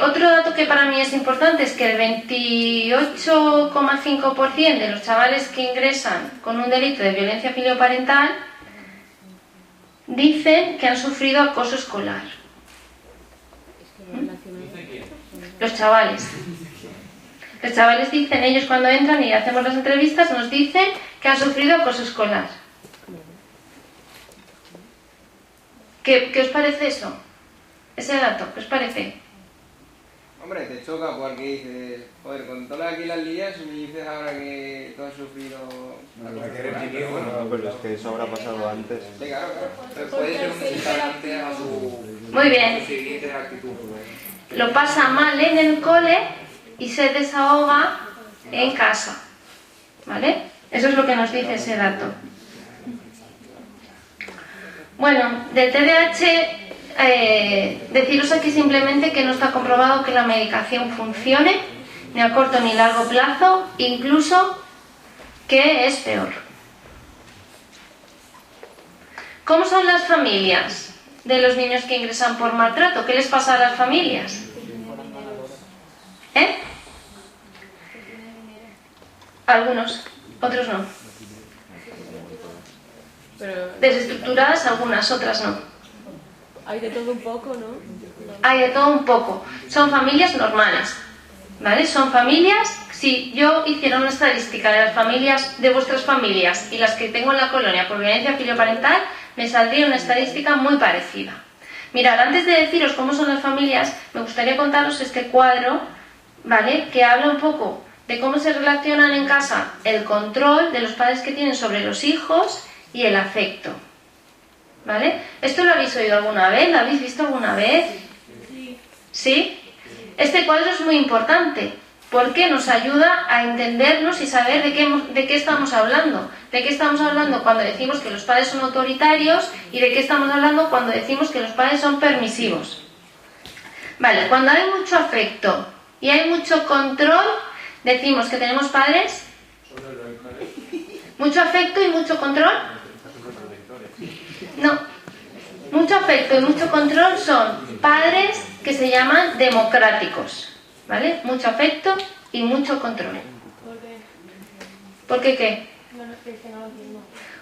Otro dato que para mí es importante es que el 28,5% de los chavales que ingresan con un delito de violencia filioparental dicen que han sufrido acoso escolar. Los chavales. Los chavales dicen, ellos cuando entran y hacemos las entrevistas, nos dicen que han sufrido acoso escolar. ¿Qué os parece eso? Ese dato, ¿qué os parece? Hombre, te choca porque dices, joder, con todas aquí las lías me dices ahora que tú has sufrido... No, pero es que eso habrá pasado antes. Sí, claro. Pero puede ser un desesperante a su... Muy bien. siguiente actitud. Lo pasa mal en el cole y se desahoga en casa. ¿Vale? Eso es lo que nos dice ese dato. Bueno, del TDAH... deciros aquí simplemente que no está comprobado que la medicación funcione ni a corto ni largo plazo, incluso que es peor. ¿Cómo son las familias de los niños que ingresan por maltrato? ¿Qué les pasa a las familias? Algunos, otros no. Desestructuradas algunas, otras no. Hay de todo un poco, ¿no? Hay de todo un poco. Son familias normales, ¿vale? Son familias, si yo hiciera una estadística de las familias, de vuestras familias y las que tengo en la colonia por violencia filioparental, me saldría una estadística muy parecida. Mirad, antes de deciros cómo son las familias, me gustaría contaros este cuadro, ¿vale? Que habla un poco de cómo se relacionan en casa el control de los padres que tienen sobre los hijos y el afecto. ¿Vale? ¿Esto lo habéis oído alguna vez? ¿Lo habéis visto alguna vez? ¿Sí? Este cuadro es muy importante porque nos ayuda a entendernos y saber de qué estamos hablando. De qué estamos hablando cuando decimos que los padres son autoritarios y de qué estamos hablando cuando decimos que los padres son permisivos. Vale, cuando hay mucho afecto y hay mucho control, decimos que tenemos padres... ¿Mucho afecto y mucho control? No, mucho afecto y mucho control son padres que se llaman democráticos, ¿vale? Mucho afecto y mucho control. ¿Por qué qué?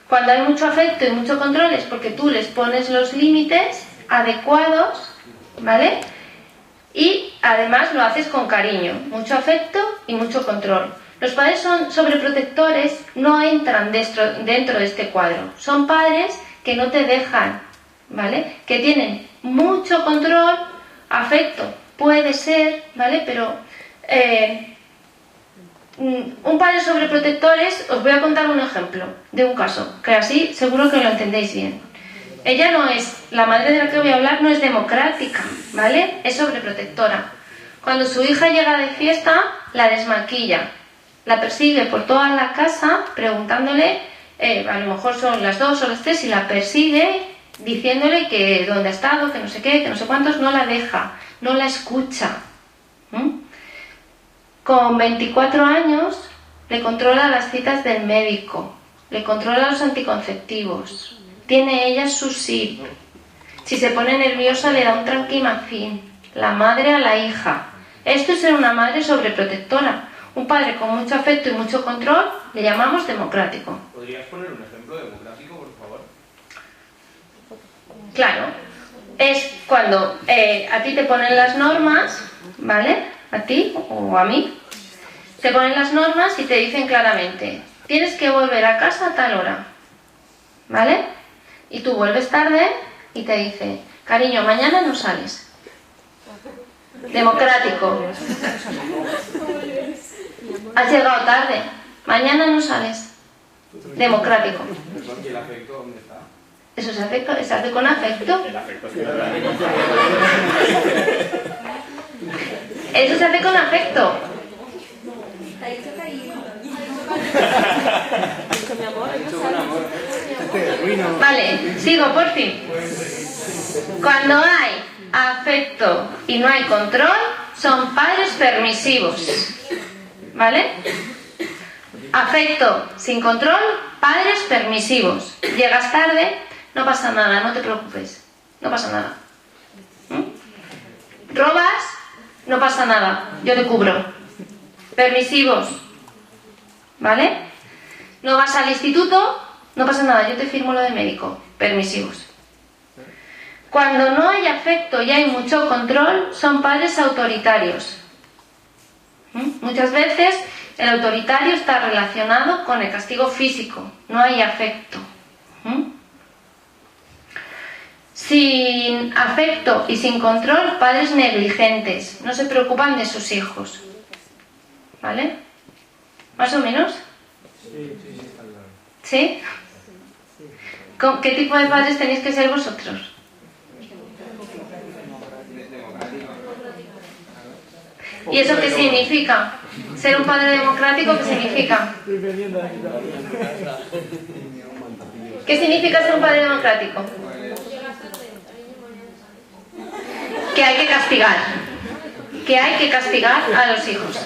Cuando hay mucho afecto y mucho control es porque tú les pones los límites adecuados, ¿vale? Y además lo haces con cariño, mucho afecto y mucho control. Los padres son sobreprotectores, no entran dentro de este cuadro. Son padres que no te dejan, ¿vale? Que tienen mucho control, afecto, puede ser, ¿vale? Pero un padre sobreprotector es... Os voy a contar un ejemplo de un caso, que así seguro que lo entendéis bien. Ella no es... La madre de la que voy a hablar no es democrática, ¿vale? Es sobreprotectora. Cuando su hija llega de fiesta, la desmaquilla, la persigue por toda la casa preguntándole... a lo mejor son las 2 o las 3 y la persigue diciéndole que dónde ha estado, que no sé qué, que no sé cuántos, no la deja, no la escucha. Con 24 años le controla las citas del médico, le controla los anticonceptivos, tiene ella su SIP. Si se pone nerviosa le da un tranquimacín, la madre a la hija. Esto es ser una madre sobreprotectora. Un padre con mucho afecto y mucho control le llamamos democrático. ¿Podrías poner un ejemplo democrático, por favor? Claro, es cuando a ti te ponen las normas, ¿vale? A ti o a mí, te ponen las normas y te dicen claramente, tienes que volver a casa a tal hora, ¿vale? Y tú vuelves tarde y te dice, cariño, mañana no sales. Democrático. Has llegado tarde, mañana no sales. Democrático. ¿Y el afecto dónde está? Eso se hace con afecto. El afecto es Eso se hace con afecto. Vale, sigo por fin. Cuando hay afecto y no hay control, son padres permisivos. ¿Vale? Afecto sin control, padres permisivos. Llegas tarde, no pasa nada, no te preocupes. No pasa nada. Robas, no pasa nada, yo te cubro. Permisivos. ¿Vale? No vas al instituto, no pasa nada, yo te firmo lo de médico. Permisivos. Cuando no hay afecto y hay mucho control, son padres autoritarios. Muchas veces el autoritario está relacionado con el castigo físico, no hay afecto. Sin afecto y sin control, padres negligentes, no se preocupan de sus hijos. ¿Vale? ¿Más o menos? ¿Sí? ¿Qué tipo de padres tenéis que ser vosotros? ¿Y eso qué significa? ¿Ser un padre democrático qué significa? ¿Qué significa ser un padre democrático? Que hay que castigar. Que hay que castigar a los hijos.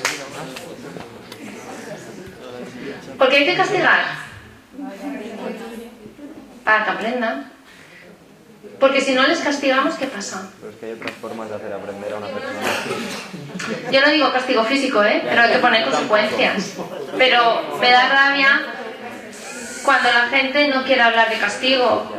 ¿Por qué hay que castigar? Para que aprendan. Porque si no les castigamos, ¿qué pasa? Pero es que hay otras formas de hacer aprender a una persona. Yo no digo castigo físico, pero hay que poner consecuencias. Pero me da rabia cuando la gente no quiere hablar de castigo.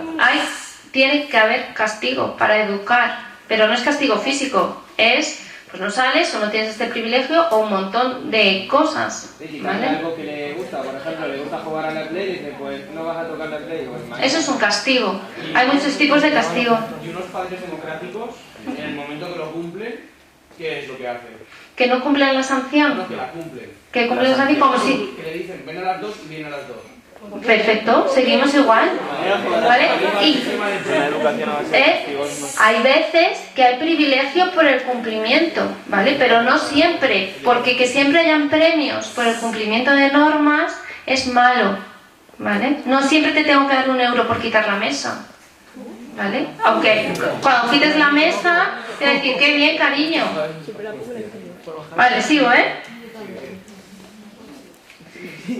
Tiene que haber castigo para educar, pero no es castigo físico, es pues no sales o no tienes este privilegio o un montón de cosas. ¿Vale? Algo que le gusta, por ejemplo, le gusta jugar a la Play y dice, pues no vas a tocar la Play. Pues, eso es un castigo. Hay muchos tipos de castigo. Y unos padres democráticos, en el momento que lo cumplen, ¿qué es lo que hacen? ¿Que no cumplen la sanción? No, que la cumplen. Que cumplen la sanción como si... Que le dicen, ven a las 2 y vienen a las 2. Perfecto, seguimos igual. ¿Vale? Y hay veces que hay privilegio por el cumplimiento, ¿vale? Pero no siempre, porque que siempre hayan premios por el cumplimiento de normas es malo, ¿vale? No siempre te tengo que dar 1 euro por quitar la mesa, ¿vale? Aunque cuando quites la mesa, te voy a decir, qué bien, cariño. Vale, sigo,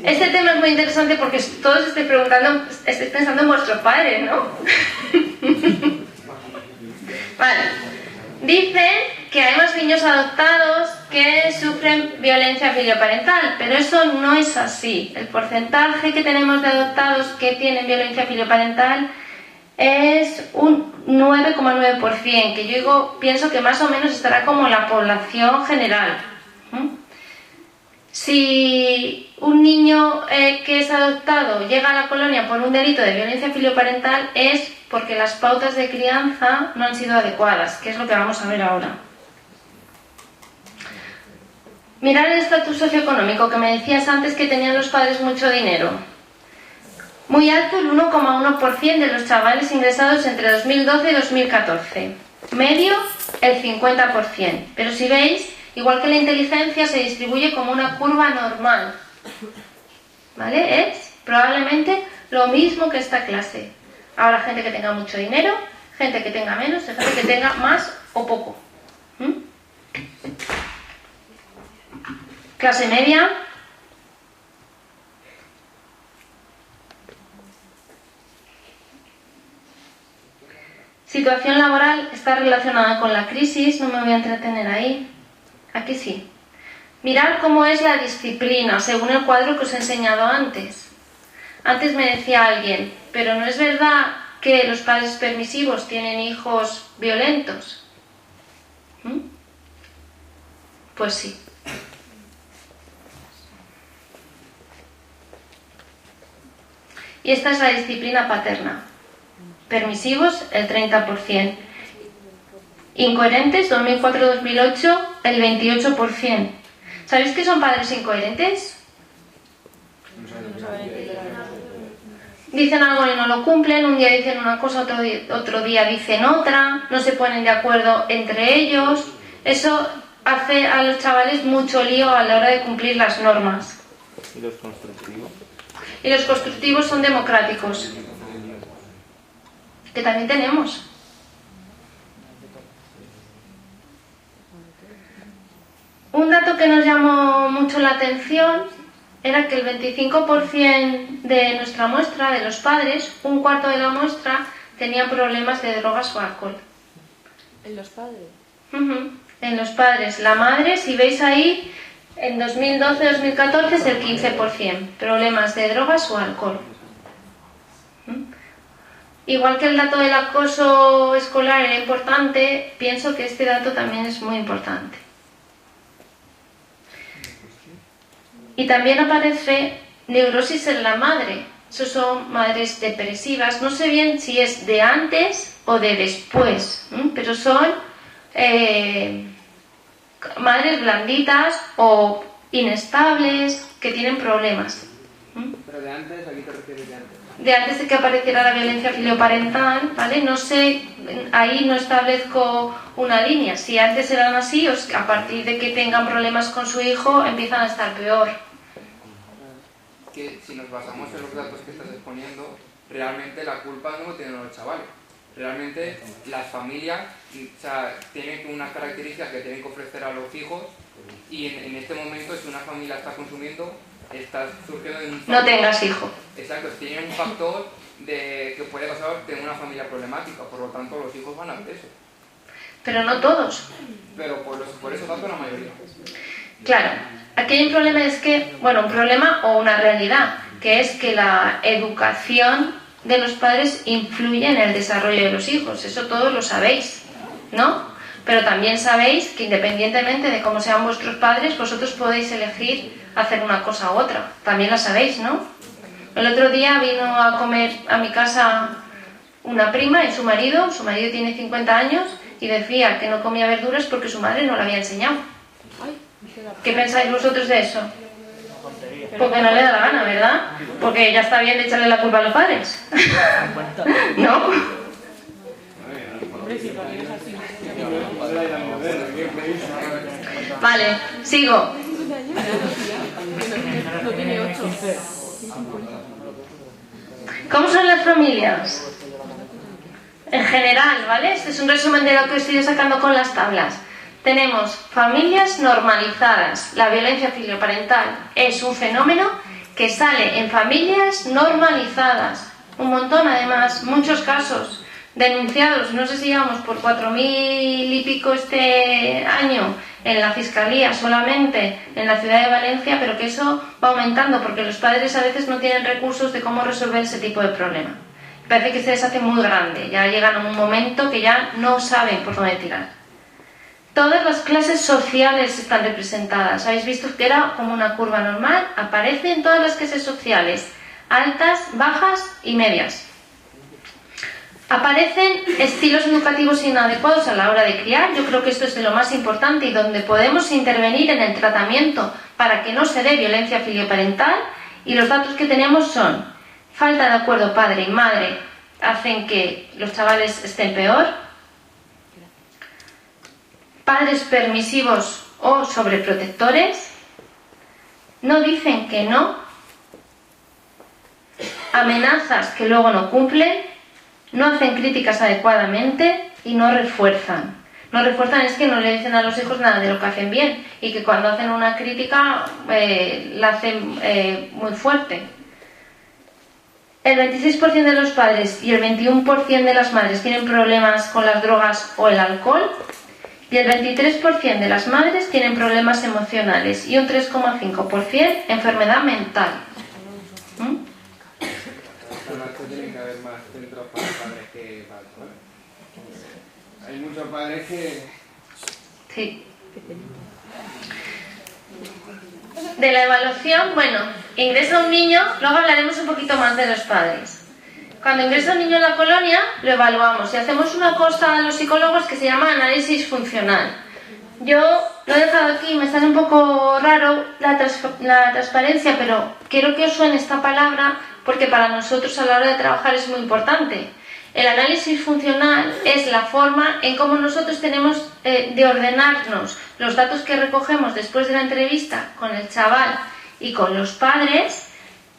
Este tema es muy interesante porque todos estáis pensando en vuestros padres, ¿no? Vale. Dicen que hay más niños adoptados que sufren violencia filioparental, pero eso no es así. El porcentaje que tenemos de adoptados que tienen violencia filioparental es un 9,9%, que yo pienso que más o menos estará como la población general. Si un niño que es adoptado llega a la colonia por un delito de violencia filioparental es porque las pautas de crianza no han sido adecuadas, que es lo que vamos a ver ahora. Mirad el estatus socioeconómico, que me decías antes que tenían los padres mucho dinero. Muy alto, el 1,1% de los chavales ingresados entre 2012 y 2014. Medio, el 50%. Pero si veis, igual que la inteligencia, se distribuye como una curva normal. ¿Vale? Es probablemente lo mismo que esta clase. Habrá gente que tenga mucho dinero, gente que tenga menos, gente que tenga más o poco. Clase media. Situación laboral está relacionada con la crisis, no me voy a entretener ahí. Aquí sí. Mirad cómo es la disciplina, según el cuadro que os he enseñado antes. Antes me decía alguien, pero ¿no es verdad que los padres permisivos tienen hijos violentos? ¿Mm? Pues sí. Y esta es la disciplina paterna. Permisivos, el 30%. Incoherentes, 2004-2008, el 28%. ¿Sabéis qué son padres incoherentes? Dicen algo y no lo cumplen, un día dicen una cosa, otro día dicen otra, no se ponen de acuerdo entre ellos. Eso hace a los chavales mucho lío a la hora de cumplir las normas. ¿Y los constructivos? Y los constructivos son democráticos, que también tenemos. Un dato que nos llamó mucho la atención era que el 25% de nuestra muestra, de los padres, un cuarto de la muestra, tenían problemas de drogas o alcohol. ¿En los padres? En los padres. La madre, si veis ahí, en 2012-2014 es el 15%, problemas de drogas o alcohol. Igual que el dato del acoso escolar era importante, pienso que este dato también es muy importante. Y también aparece neurosis en la madre. Esos son madres depresivas. No sé bien si es de antes o de después, pero son madres blanditas o inestables que tienen problemas. Pero de antes, ¿a qué te refieres de antes? De antes de que apareciera la violencia filioparental, ¿vale? No sé, ahí no establezco una línea. Si antes eran así, o a partir de que tengan problemas con su hijo, empiezan a estar peor. Que si nos basamos en los datos que estás exponiendo, realmente la culpa no tienen los chavales. Realmente las familias, o sea, tienen unas características que tienen que ofrecer a los hijos, y en este momento, si una familia está consumiendo, está surgiendo de un factor, no tengas hijo. Exacto, tiene un factor de que puede pasar de una familia problemática, por lo tanto los hijos van a ver eso. Pero no todos. Pero por eso tanto la mayoría. Claro, aquí hay un problema, es que, bueno, un problema o una realidad, que es que la educación de los padres influye en el desarrollo de los hijos. Eso todos lo sabéis, ¿no? Pero también sabéis que independientemente de cómo sean vuestros padres, vosotros podéis elegir hacer una cosa u otra. También la sabéis, ¿no? El otro día vino a comer a mi casa una prima y su marido tiene 50 años, y decía que no comía verduras porque su madre no le había enseñado. ¿Qué pensáis vosotros de eso? Porque no le da la gana, ¿verdad? Porque ya está bien de echarle la culpa a los padres. ¿No? Vale, sigo. ¿Cómo son las familias? En general, ¿vale? Este es un resumen de lo que estoy sacando con las tablas. Tenemos familias normalizadas. La violencia filioparental es un fenómeno que sale en familias normalizadas. Un montón, además, muchos casos denunciados. No sé si llevamos por 4.000 y pico este año en la Fiscalía solamente en la ciudad de Valencia, pero que eso va aumentando porque los padres a veces no tienen recursos de cómo resolver ese tipo de problema. Parece que se les hace muy grande. Ya llegan a un momento que ya no saben por dónde tirar. Todas las clases sociales están representadas. Habéis visto que era como una curva normal. Aparecen todas las clases sociales, altas, bajas y medias. Aparecen estilos educativos inadecuados a la hora de criar. Yo creo que esto es de lo más importante y donde podemos intervenir en el tratamiento para que no se dé violencia filioparental. Y los datos que tenemos son: falta de acuerdo padre y madre hacen que los chavales estén peor. Padres permisivos o sobreprotectores, no dicen que no, amenazas que luego no cumplen, no hacen críticas adecuadamente y no refuerzan. No refuerzan es que no le dicen a los hijos nada de lo que hacen bien, y que cuando hacen una crítica la hacen muy fuerte. El 26% de los padres y el 21% de las madres tienen problemas con las drogas o el alcohol. y el 23% de las madres tienen problemas emocionales y un 3,5% enfermedad mental. Tiene que haber más centros para padres que para escuelas. Hay muchos padres que... Sí. De la evaluación, bueno, ingresa un niño, luego hablaremos un poquito más de los padres. Cuando ingresa un niño en la colonia, lo evaluamos y hacemos una cosa a los psicólogos que se llama análisis funcional. Yo lo he dejado aquí, me sale un poco raro la transparencia, pero quiero que os suene esta palabra porque para nosotros a la hora de trabajar es muy importante. El análisis funcional es la forma en cómo nosotros tenemos de ordenarnos los datos que recogemos después de la entrevista con el chaval y con los padres,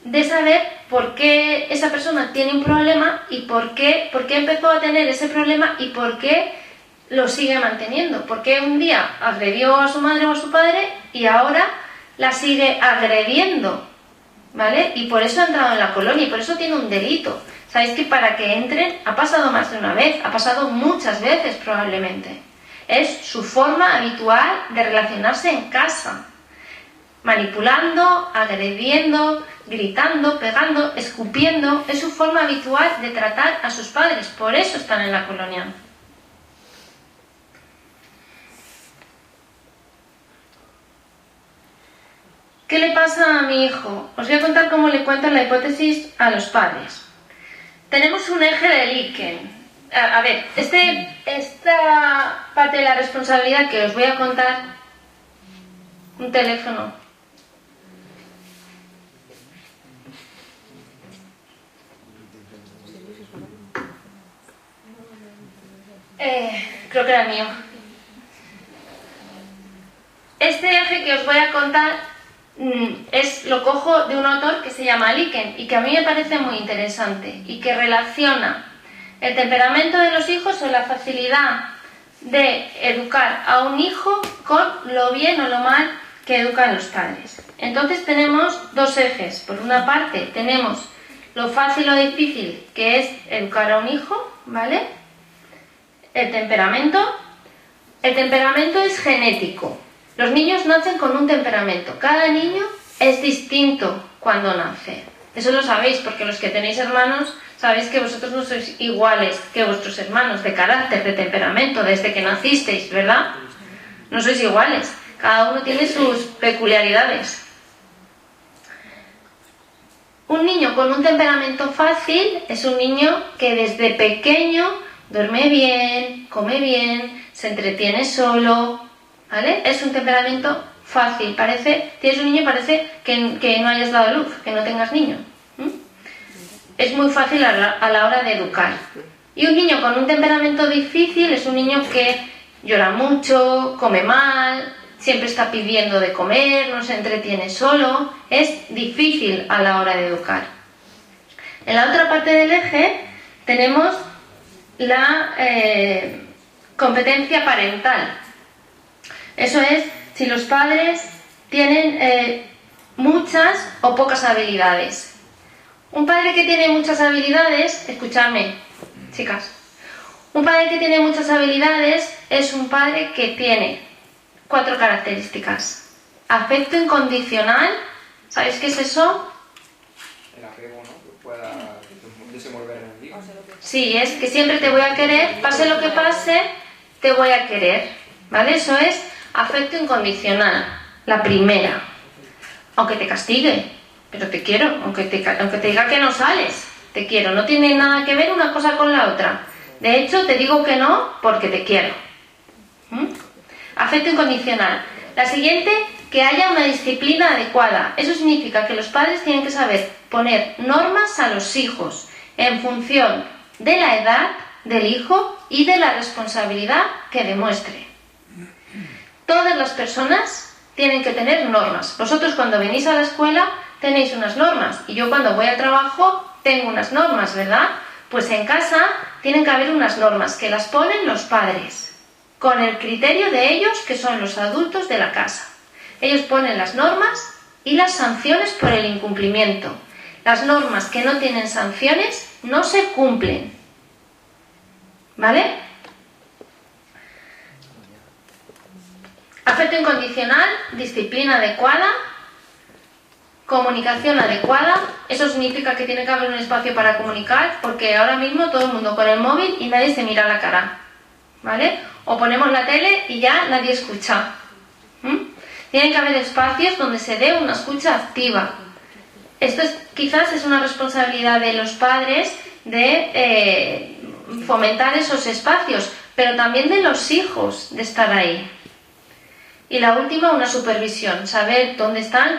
de saber por qué esa persona tiene un problema y por qué empezó a tener ese problema y por qué lo sigue manteniendo. Por qué un día agredió a su madre o a su padre y ahora la sigue agrediendo, ¿vale? Y por eso ha entrado en la colonia y por eso tiene un delito. Sabéis que para que entren ha pasado más de una vez, ha pasado muchas veces probablemente. Es su forma habitual de relacionarse en casa. Manipulando, agrediendo, gritando, pegando, escupiendo. Es su forma habitual de tratar a sus padres. Por eso están en la colonia. ¿Qué le pasa a mi hijo? Os voy a contar cómo le cuentan la hipótesis a los padres. Tenemos un eje de Likert. A ver, esta parte de la responsabilidad que os voy a contar, un teléfono. Creo que era mío. Este eje que os voy a contar lo cojo de un autor que se llama Likert y que a mí me parece muy interesante y que relaciona el temperamento de los hijos o la facilidad de educar a un hijo con lo bien o lo mal que educan los padres. Entonces tenemos dos ejes. Por una parte tenemos lo fácil o difícil que es educar a un hijo, ¿vale? El temperamento. El temperamento es genético. Los niños nacen con un temperamento. Cada niño es distinto cuando nace. Eso lo sabéis, porque los que tenéis hermanos, sabéis que vosotros no sois iguales que vuestros hermanos, de carácter, de temperamento, desde que nacisteis, ¿verdad? No sois iguales. Cada uno tiene sus peculiaridades. Un niño con un temperamento fácil es un niño que desde pequeño duerme bien, come bien, se entretiene solo, ¿vale? Es un temperamento fácil. Tienes un niño y parece que no hayas dado luz, que no tengas niño. Es muy fácil a la hora de educar. Y un niño con un temperamento difícil es un niño que llora mucho, come mal, siempre está pidiendo de comer, no se entretiene solo. Es difícil a la hora de educar. En la otra parte del eje tenemos la competencia parental. Eso es si los padres tienen muchas o pocas habilidades. Un padre que tiene muchas habilidades, escuchadme, chicas, un padre que tiene muchas habilidades es un padre que tiene 4 características. Afecto incondicional, ¿sabéis qué es eso? El apego, ¿no? Que pueda desenvolver en el día. Sí, es que siempre te voy a querer, pase lo que pase, te voy a querer, ¿vale? Eso es afecto incondicional, la primera. Aunque te castigue, pero te quiero. Aunque te diga que no sales, te quiero. No tiene nada que ver una cosa con la otra. De hecho, te digo que no porque te quiero. Afecto incondicional. La siguiente, que haya una disciplina adecuada. Eso significa que los padres tienen que saber poner normas a los hijos en función de la edad del hijo y de la responsabilidad que demuestre. Todas las personas tienen que tener normas. Vosotros cuando venís a la escuela tenéis unas normas y yo cuando voy al trabajo tengo unas normas, ¿verdad? Pues en casa tienen que haber unas normas que las ponen los padres, con el criterio de ellos, que son los adultos de la casa. Ellos ponen las normas y las sanciones por el incumplimiento. Las normas que no tienen sanciones no se cumplen, ¿vale? Afecto incondicional, disciplina adecuada, comunicación adecuada. Eso significa que tiene que haber un espacio para comunicar, porque ahora mismo todo el mundo con el móvil y nadie se mira la cara, ¿vale? O ponemos la tele y ya nadie escucha. Tiene que haber espacios donde se dé una escucha activa. Esto quizás es una responsabilidad de los padres de fomentar esos espacios, pero también de los hijos de estar ahí. Y la última, una supervisión, saber dónde están,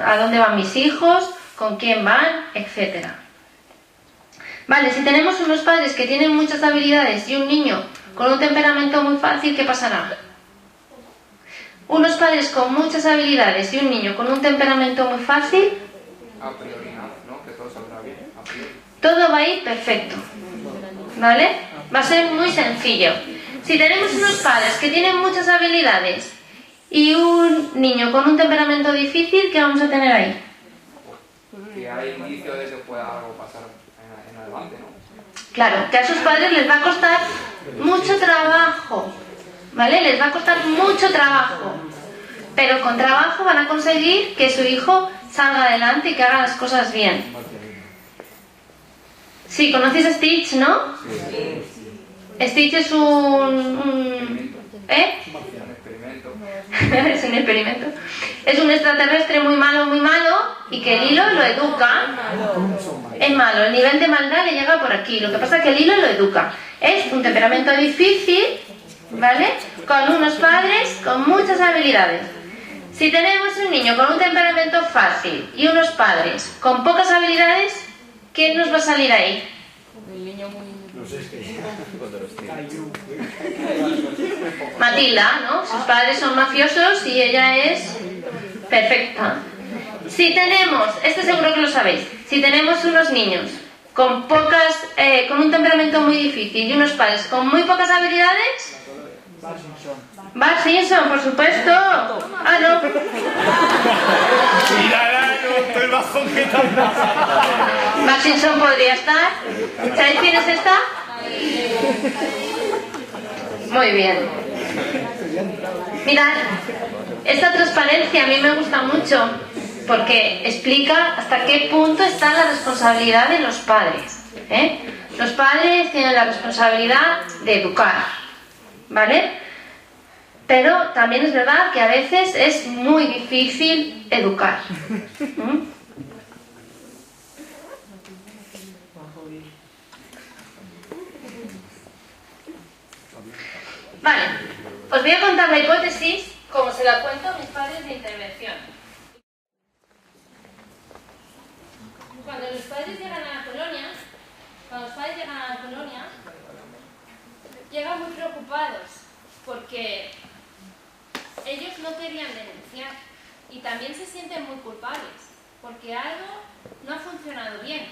a dónde van mis hijos, con quién van, etc. Vale, si tenemos unos padres que tienen muchas habilidades y un niño con un temperamento muy fácil, ¿qué pasará? Unos padres con muchas habilidades y un niño con un temperamento muy fácil, a priori no, que todo saldrá bien, a priori. Todo va a ir perfecto, ¿vale? Va a ser muy sencillo. Si tenemos unos padres que tienen muchas habilidades y un niño con un temperamento difícil, ¿qué vamos a tener ahí? Que hay indicio de que pueda algo pasar en adelante, ¿no? Claro, que a sus padres les va a costar mucho trabajo, ¿vale? Les va a costar mucho trabajo, pero con trabajo van a conseguir que su hijo salga adelante y que haga las cosas bien. Sí, ¿conocéis a Stitch, no? Sí. Stitch es un es un experimento. Es un extraterrestre muy malo y que Lilo lo educa. Es malo, el nivel de maldad le llega por aquí. Lo que pasa es que Lilo lo educa. Es un temperamento difícil, ¿vale? Con unos padres con muchas habilidades. Si tenemos un niño con un temperamento fácil y unos padres con pocas habilidades, ¿qué nos va a salir ahí? El niño muy... No sé, es que... Matilda, ¿no? Sus padres son mafiosos y ella es perfecta. Si tenemos, este seguro que lo sabéis, si tenemos unos niños con con un temperamento muy difícil y unos padres con muy pocas habilidades... Bart Simpson, por supuesto. Ah, no. Mira, el bajón que tal. Bart Simpson podría estar. ¿Sabéis quién es esta? Muy bien. Mirad, esta transparencia a mí me gusta mucho porque explica hasta qué punto está la responsabilidad de los padres. Los padres tienen la responsabilidad de educar, ¿vale? Pero también es verdad que a veces es muy difícil educar. Vale, os voy a contar la hipótesis como se la cuento a mis padres de intervención. Cuando los padres llegan a la colonia, llegan muy preocupados porque ellos no querían denunciar y también se sienten muy culpables porque algo no ha funcionado bien.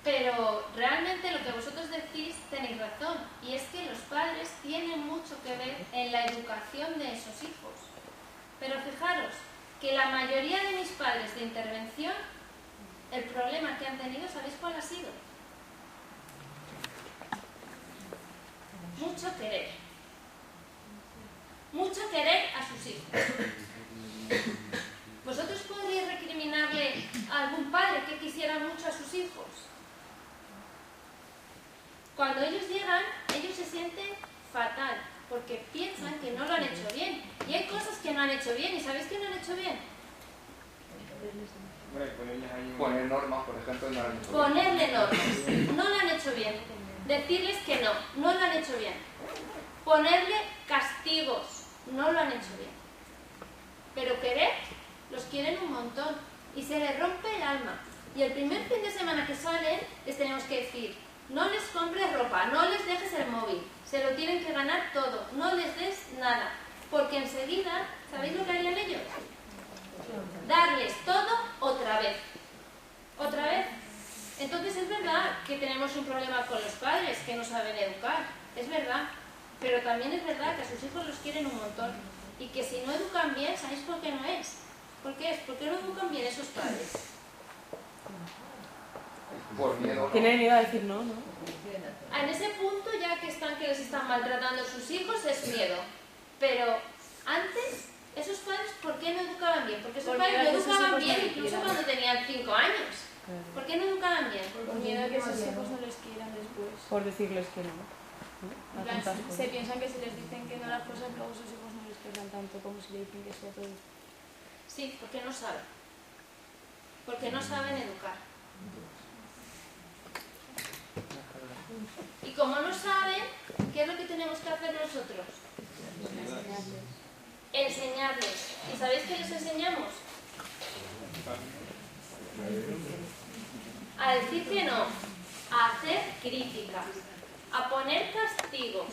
Pero realmente lo que vosotros decís tenéis razón, y es que los padres tienen mucho que ver en la educación de esos hijos. Pero fijaros que la mayoría de mis padres de intervención, el problema que han tenido, ¿sabéis cuál ha sido? Mucho querer. Mucho querer a sus hijos. ¿Vosotros podríais recriminarle a algún padre que quisiera mucho a sus hijos? Cuando ellos llegan, ellos se sienten fatal, porque piensan que no lo han hecho bien. Y hay cosas que no han hecho bien, ¿y sabéis qué no han hecho bien? Poner normas, por ejemplo, no lo han hecho bien. Ponerle normas, no lo han hecho bien. Decirles que no lo han hecho bien. Ponerle castigos, no lo han hecho bien. Pero querer, los quieren un montón, y se les rompe el alma. Y el primer fin de semana que salen, les tenemos que decir: no les compres ropa, no les dejes el móvil, se lo tienen que ganar todo, no les des nada, porque enseguida, ¿sabéis lo que harían ellos? Darles todo otra vez. ¿Otra vez? Entonces es verdad que tenemos un problema con los padres que no saben educar, es verdad, pero también es verdad que a sus hijos los quieren un montón y que si no educan bien, ¿sabéis por qué no es? ¿Por qué es? ¿Por qué no educan bien esos padres? Por miedo. Tienen miedo a decir no, ¿no? En ese punto ya que están que les están maltratando sus hijos es miedo. Pero antes, esos padres, ¿por qué no educaban bien? Porque esos padres no educaban bien incluso cuando tenían 5 años. ¿Por qué no educaban bien? Por miedo a que sus hijos no les quieran después. Por decirles que no. En plan, se piensan que si les dicen que no las cosas, luego sus hijos no les querrán tanto como si le dicen que sea todo. Sí, porque no saben. Porque no saben educar. Y como no saben, ¿qué es lo que tenemos que hacer nosotros? Enseñarles. ¿Y sabéis qué les enseñamos? A decir que no, a hacer críticas, a poner castigos.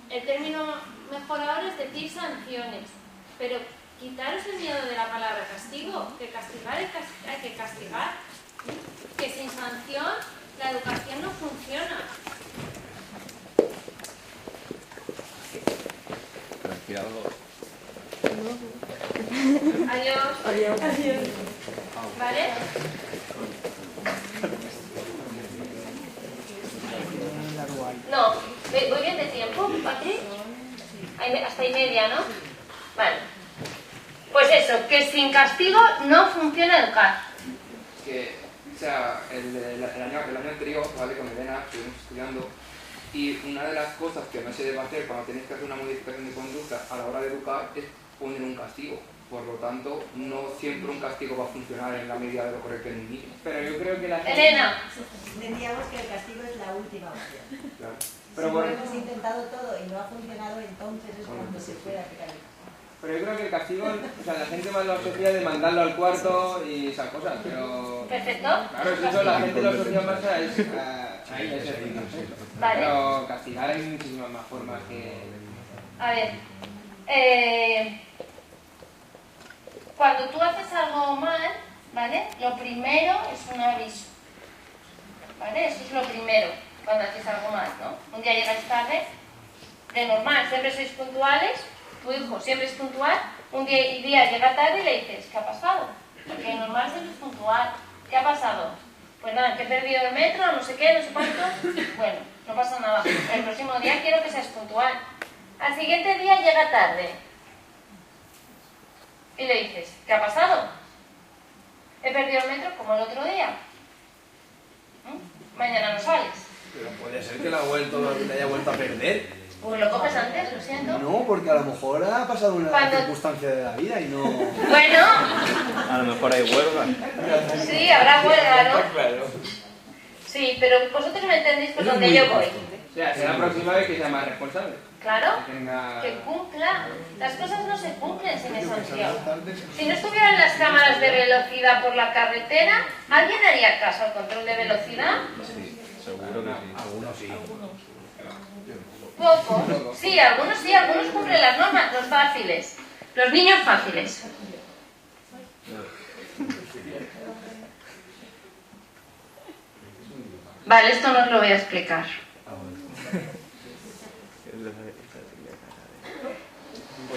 El término mejor ahora es decir sanciones, pero quitaros el miedo de la palabra castigo, que castigar hay que castigar, que sin sanción la educación no funciona. Adiós. Adiós. Adiós. ¿Vale? No, voy bien de tiempo, Patri. Hasta y media, ¿no? Vale. Pues eso, que sin castigo no funciona educar. Que, o sea, el año anterior, ¿vale? Con Elena estuvimos estudiando y una de las cosas que no se debe hacer cuando tenéis que hacer una modificación de conducta a la hora de educar es poner un castigo. Por lo tanto, no siempre un castigo va a funcionar en la medida de lo correcto en un niño. Pero yo creo que la gente... Elena. Entendíamos que el castigo es la última opción. Claro. Pero si bueno, hemos intentado todo y no ha funcionado, entonces es cuando se puede aplicar el castigo. pero yo creo que el castigo, o sea, la gente más lo asocia de mandarlo al cuarto y esas cosas, pero... Perfecto. Claro, si eso la gente lo asocia más a ese castigo. Vale. Pero castigar hay muchísimas más formas que... A ver. Cuando tú haces algo mal, ¿vale? Lo primero es un aviso. ¿Vale? Eso es lo primero, cuando haces algo mal, ¿no? Un día llegáis tarde, de normal, siempre sois puntuales, tu hijo siempre es puntual, un día llega tarde y le dices, ¿qué ha pasado? Porque de normal siempre es puntual. ¿Qué ha pasado? Pues nada, que he perdido el metro, no sé qué, no sé cuánto. Bueno, no pasa nada. El próximo día quiero que seas puntual. Al siguiente día llega tarde. Y le dices, ¿qué ha pasado? He perdido el metro como el otro día. Mañana no sales. Pero puede ser que la haya vuelto a perder. Pues lo coges antes, lo siento. No, porque a lo mejor ha pasado una circunstancia de la vida y no... Bueno. A lo mejor hay huelga. Sí, habrá huelga, ¿no? Sí, pero vosotros me entendéis por donde yo voy. O sea, será la próxima vez que sea más responsable. Claro, Que que cumpla. Las cosas no se cumplen sin esa sanción. Si no estuvieran las cámaras de velocidad por la carretera, ¿alguien haría caso al control de velocidad? Sí, seguro que sí. Algunos sí. Pocos. Sí, algunos cumplen las normas, los fáciles. Los niños fáciles. Vale, esto no os lo voy a explicar.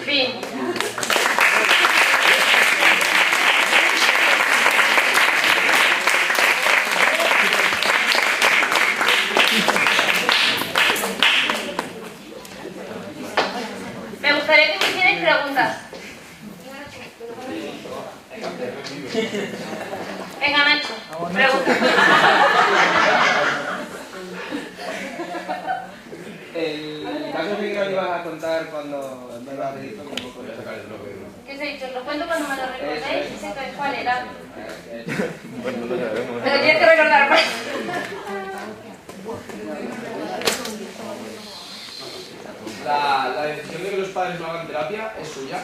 Fin. Me gustaría que me hicierais preguntas. Venga, Nacho, pregunta. el caso que nos ibas a contar cuando me lo has dicho, ¿Qué os he dicho? Os lo cuento cuando me lo recordéis y sepáis cuál era. Pues no lo sabemos. Pero tienes que recordar más. La decisión de que los padres no hagan terapia es suya.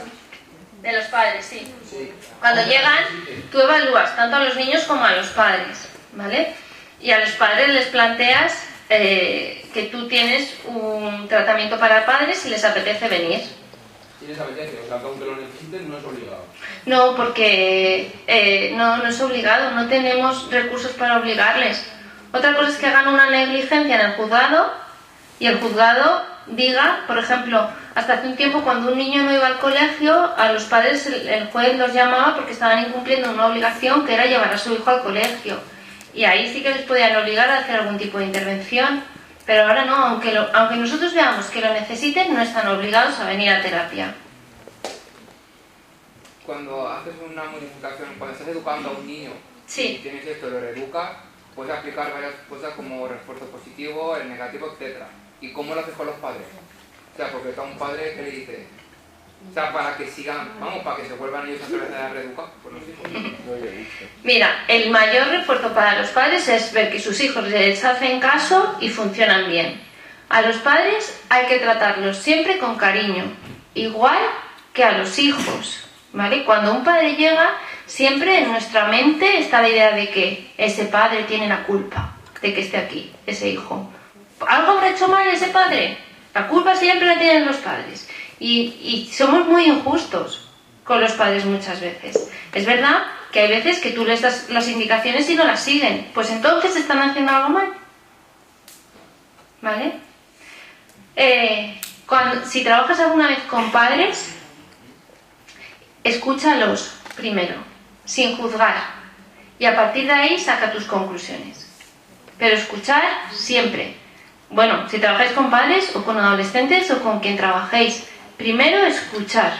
De los padres, sí. Sí. Cuando llegan, tú evalúas tanto a los niños como a los padres, ¿vale? Y a los padres les planteas que tú tienes un tratamiento para padres si les apetece venir. Si les apetece, o sea, que aunque lo necesiten no es obligado. No, porque no es obligado, no tenemos recursos para obligarles. Otra cosa es que hagan una negligencia en el juzgado y el juzgado diga, por ejemplo, hasta hace un tiempo cuando un niño no iba al colegio, a los padres el juez los llamaba porque estaban incumpliendo una obligación que era llevar a su hijo al colegio. Y ahí sí que les podían obligar a hacer algún tipo de intervención. Pero ahora no, aunque nosotros veamos que lo necesiten, no están obligados a venir a terapia. Cuando haces una modificación, cuando estás educando a un niño y tienes esto, lo reeducas, puedes aplicar varias cosas como refuerzo positivo, el negativo, etc. ¿Y cómo lo haces con los padres? O sea, porque está un padre que le dice, o sea, para que sigan, vamos, para que se vuelvan ellos a través de la reeducar por los hijos. Mira, el mayor refuerzo para los padres es ver que sus hijos les hacen caso y funcionan bien. A los padres hay que tratarlos siempre con cariño, igual que a los hijos, ¿vale? Cuando un padre llega, siempre en nuestra mente está la idea de que ese padre tiene la culpa de que esté aquí, ese hijo. ¿Algo habrá hecho mal ese padre? La culpa siempre la tienen los padres. Y somos muy injustos con los padres muchas veces. Es verdad que hay veces que tú les das las indicaciones y no las siguen. Pues entonces están haciendo algo mal. ¿Vale? Si trabajas alguna vez con padres, escúchalos primero, sin juzgar. Y a partir de ahí saca tus conclusiones. Pero escuchar siempre. Bueno, si trabajáis con padres o con adolescentes o con quien trabajéis, primero escuchar.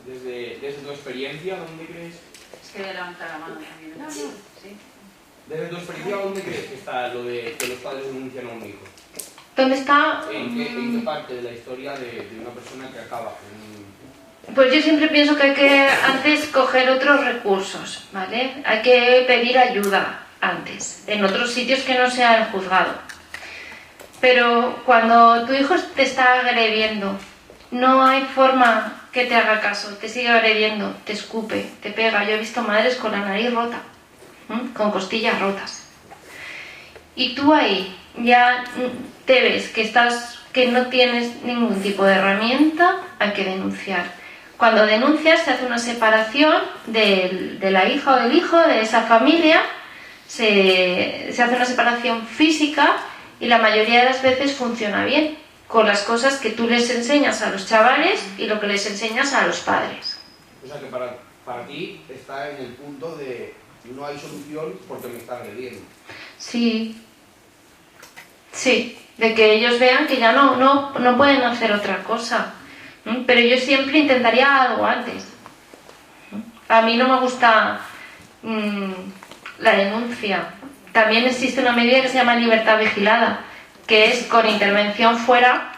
Desde tu experiencia, ¿dónde crees? Es que voy a levantar la mano también. No, sí. Desde tu experiencia, ¿dónde crees que está lo de que los padres denuncian a un hijo? ¿Dónde está? ¿En qué parte de la historia de una persona que acaba Pues yo siempre pienso que hay que antes coger otros recursos, ¿vale? Hay que pedir ayuda antes, en otros sitios que no sea el juzgado. Pero cuando tu hijo te está agrediendo, no hay forma que te haga caso, te sigue agrediendo, te escupe, te pega. Yo he visto madres con la nariz rota, con costillas rotas. Y tú ahí ya te ves que no tienes ningún tipo de herramienta, hay que denunciar. Cuando denuncias se hace una separación de la hija o del hijo, de esa familia, se hace una separación física y la mayoría de las veces funciona bien, con las cosas que tú les enseñas a los chavales y lo que les enseñas a los padres. O sea que para ti está en el punto de no hay solución porque me está agrediendo. Sí, de que ellos vean que ya no pueden hacer otra cosa. Pero yo siempre intentaría algo antes. A mí no me gusta la denuncia. También existe una medida que se llama libertad vigilada, que es con intervención fuera,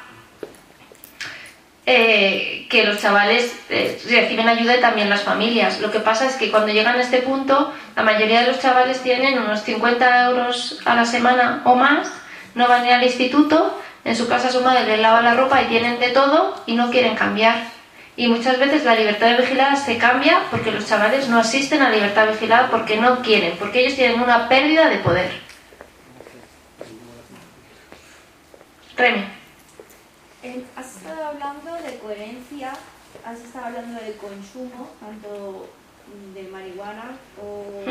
que los chavales reciben ayuda y también las familias. Lo que pasa es que cuando llegan a este punto, la mayoría de los chavales tienen unos 50 euros a la semana o más, no van a ir al instituto, en su casa su madre les lava la ropa y tienen de todo y no quieren cambiar. Y muchas veces la libertad vigilada se cambia porque los chavales no asisten a la libertad vigilada porque no quieren, porque ellos tienen una pérdida de poder. Remy. Has estado hablando de coherencia, has estado hablando del consumo, tanto de marihuana o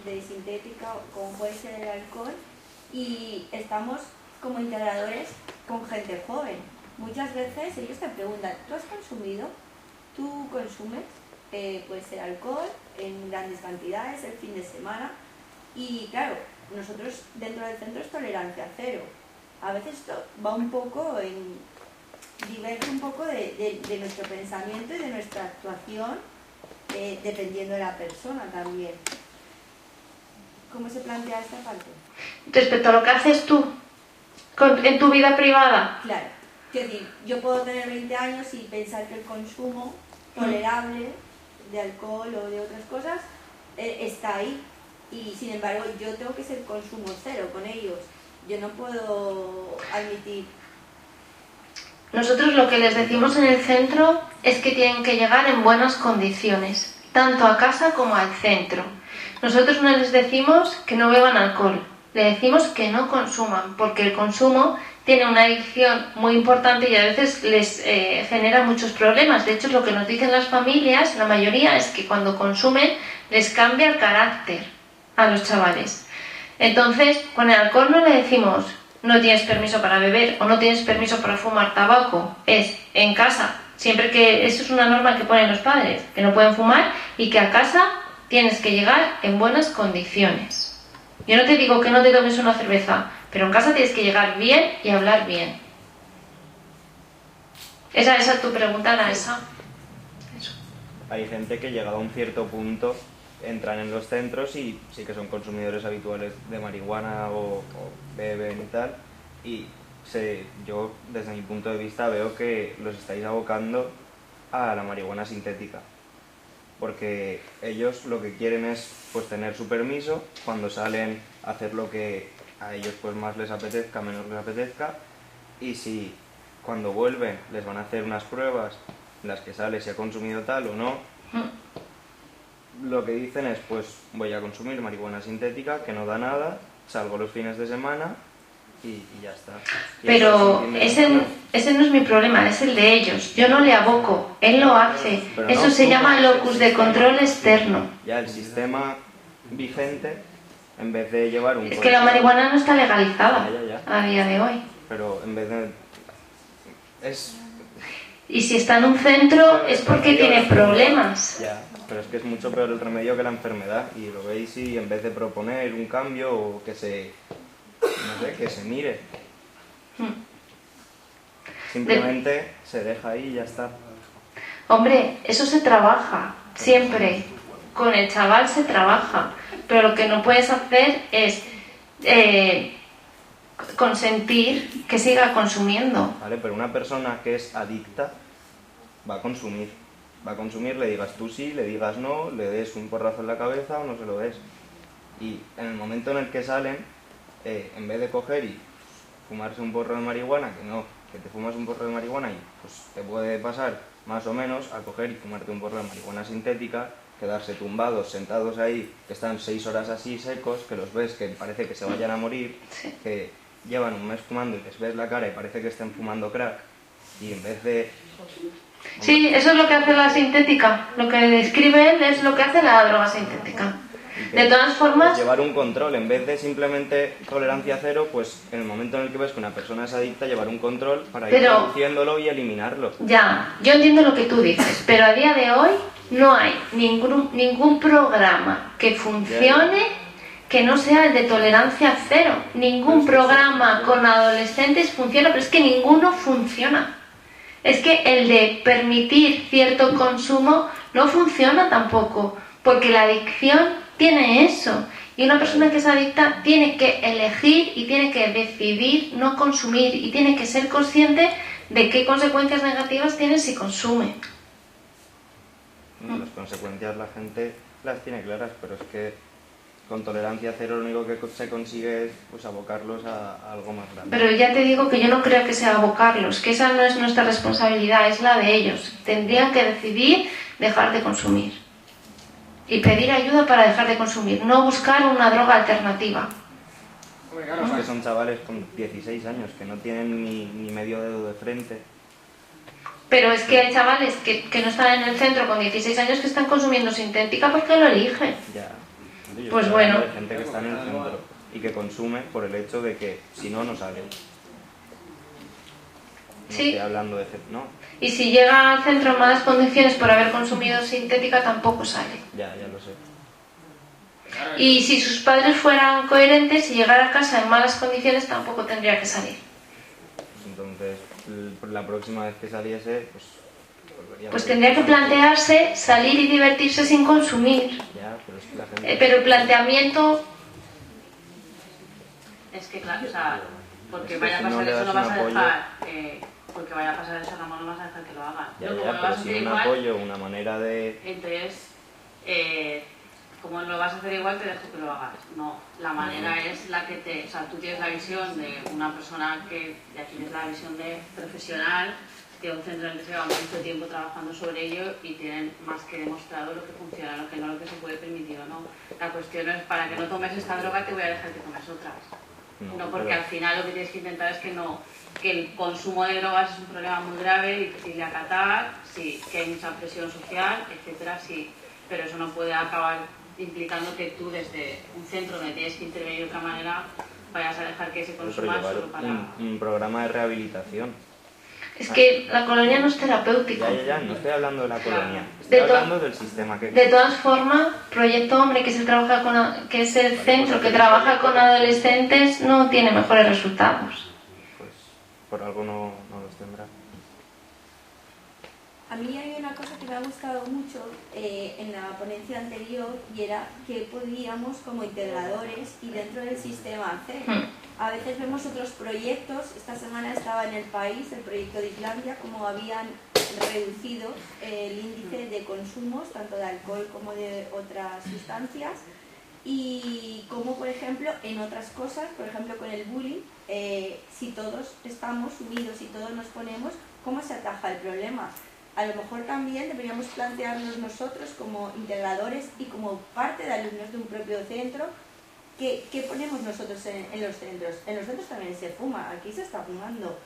de sintética, como puede ser el alcohol, y estamos como integradores con gente joven. Muchas veces ellos te preguntan, ¿tú has consumido? ¿Tú consumes? Puede ser alcohol en grandes cantidades el fin de semana. Y claro, nosotros dentro del centro es tolerancia cero. A veces esto va un poco en... diverge un poco de nuestro pensamiento y de nuestra actuación, dependiendo de la persona también. ¿Cómo se plantea esta parte? Respecto a lo que haces tú en tu vida privada. Claro, es decir, yo puedo tener 20 años y pensar que el consumo tolerable de alcohol o de otras cosas está ahí, y sin embargo yo tengo que ser consumo cero con ellos. Yo no puedo admitir. Nosotros lo que les decimos en el centro es que tienen que llegar en buenas condiciones, tanto a casa como al centro. Nosotros no les decimos que no beban alcohol, le decimos que no consuman, porque el consumo tiene una adicción muy importante y a veces les genera muchos problemas. De hecho, lo que nos dicen las familias, la mayoría, es que cuando consumen les cambia el carácter a los chavales. Entonces, con el alcohol no le decimos no tienes permiso para beber o no tienes permiso para fumar tabaco, es en casa, siempre que eso es una norma que ponen los padres, que no pueden fumar y que a casa tienes que llegar en buenas condiciones. Yo no te digo que no te tomes una cerveza, pero en casa tienes que llegar bien y hablar bien. Esa es tu pregunta, Ana, esa. Eso. Hay gente que llegado a un cierto punto entran en los centros y sí que son consumidores habituales de marihuana o beben y tal, y yo desde mi punto de vista veo que los estáis abocando a la marihuana sintética, porque ellos lo que quieren es pues tener su permiso, cuando salen a hacer lo que a ellos pues más les apetezca, menos les apetezca, y si cuando vuelven les van a hacer unas pruebas en las que sale si ha consumido tal o no, lo que dicen es pues voy a consumir marihuana sintética que no da nada, salgo los fines de semana y ya está. Pero ese no es mi problema, es el de ellos. Yo no le aboco, él lo hace. Eso se llama locus de control externo. Ya el sistema vigente, en vez de llevar un... Es que la marihuana no está legalizada a día de hoy. Pero en vez de... Y si está en un centro es porque tiene problemas. Ya, pero es que es mucho peor el remedio que la enfermedad. Y lo veis y en vez de proponer un cambio o que se... no sé, que se mire. Simplemente se deja ahí y ya está. Hombre, eso se trabaja, siempre. Con el chaval se trabaja. Pero lo que no puedes hacer es consentir que siga consumiendo. Vale, pero una persona que es adicta va a consumir. Va a consumir, le digas tú sí, le digas no, le des un porrazo en la cabeza o no se lo des. Y en el momento en el que salen, en vez de coger y fumarse un porro de marihuana, que te fumas un porro de marihuana y pues te puede pasar más o menos a coger y fumarte un porro de marihuana sintética, quedarse tumbados, sentados ahí, que están 6 horas así secos, que los ves que parece que se vayan a morir, que llevan un mes fumando y les ves la cara y parece que estén fumando crack, y en vez de... Sí, eso es lo que hace la sintética. Lo que describe él es lo que hace la droga sintética. De todas formas... Llevar un control, en vez de simplemente tolerancia cero, pues en el momento en el que ves que una persona es adicta, llevar un control para ir reduciéndolo y eliminarlo. Ya, yo entiendo lo que tú dices, pero a día de hoy no hay ningún programa que funcione que no sea el de tolerancia cero. Ningún programa con adolescentes funciona, pero es que ninguno funciona. Es que el de permitir cierto consumo no funciona tampoco, porque la adicción tiene eso. Y una persona que es adicta tiene que elegir y tiene que decidir no consumir y tiene que ser consciente de qué consecuencias negativas tiene si consume. Las consecuencias la gente las tiene claras, pero es que con tolerancia cero lo único que se consigue es pues abocarlos a algo más grande. Pero ya te digo que yo no creo que sea abocarlos, que esa no es nuestra responsabilidad, es la de ellos. Tendrían que decidir dejar de consumir y pedir ayuda para dejar de consumir, no buscar una droga alternativa. Es que son chavales con 16 años que no tienen ni medio dedo de frente. Pero es que hay chavales que no están en el centro con 16 años que están consumiendo sintética porque lo eligen. Ya. Pues bueno. Hay gente que está en el centro y que consume por el hecho de que si no, no sale. No estoy hablando de... ¿no? Y si llega al centro en malas condiciones por haber consumido sintética, tampoco sale. Ya lo sé. Y si sus padres fueran coherentes y llegara a casa en malas condiciones, tampoco tendría que salir. Entonces, la próxima vez que saliese, pues tendría que plantearse salir y divertirse sin consumir. Ya, pero es que la gente... Pero el planteamiento... Es que claro, o sea, porque vaya a pasar eso no vas a dejar... porque vaya a pasar eso, no vas a dejar que lo hagan. Pero sin un apoyo, una manera de... Entonces, como lo vas a hacer igual, te dejo que lo hagas. No, la manera es la que te... O sea, tú tienes la visión de una persona que ya tienes la visión de profesional, de un centro en el que se lleva mucho tiempo trabajando sobre ello y tienen más que demostrado lo que funciona, lo que no, lo que se puede permitir o no. La cuestión es, para que no tomes esta droga te voy a dejar que tomes otras. No, porque al final lo que tienes que intentar es que el consumo de drogas es un problema muy grave, difícil de acatar, sí, que hay mucha presión social, etcétera, sí, pero eso no puede acabar implicando que tú desde un centro donde tienes que intervenir de otra manera vayas a dejar que se consuma solo para... un programa de rehabilitación. Es que la colonia no es terapéutico. Ya, no estoy hablando de la colonia, estoy hablando del sistema que... De todas formas, Proyecto Hombre, que es el centro que trabaja con adolescentes, no tiene mejores resultados. Pues por algo no los tendrá. A mí hay una cosa que me ha gustado mucho en la ponencia anterior, y era que podíamos como integradores y dentro del sistema hacer. A veces vemos otros proyectos. Esta semana estaba en El País el proyecto de Islandia, como habían reducido el índice de consumos tanto de alcohol como de otras sustancias, y como por ejemplo en otras cosas, por ejemplo con el bullying, si todos estamos unidos y todos nos ponemos, ¿cómo se ataja el problema? A lo mejor también deberíamos plantearnos nosotros como integradores y como parte de alumnos de un propio centro, ¿qué ponemos nosotros en los centros? En los centros también se fuma, aquí se está fumando.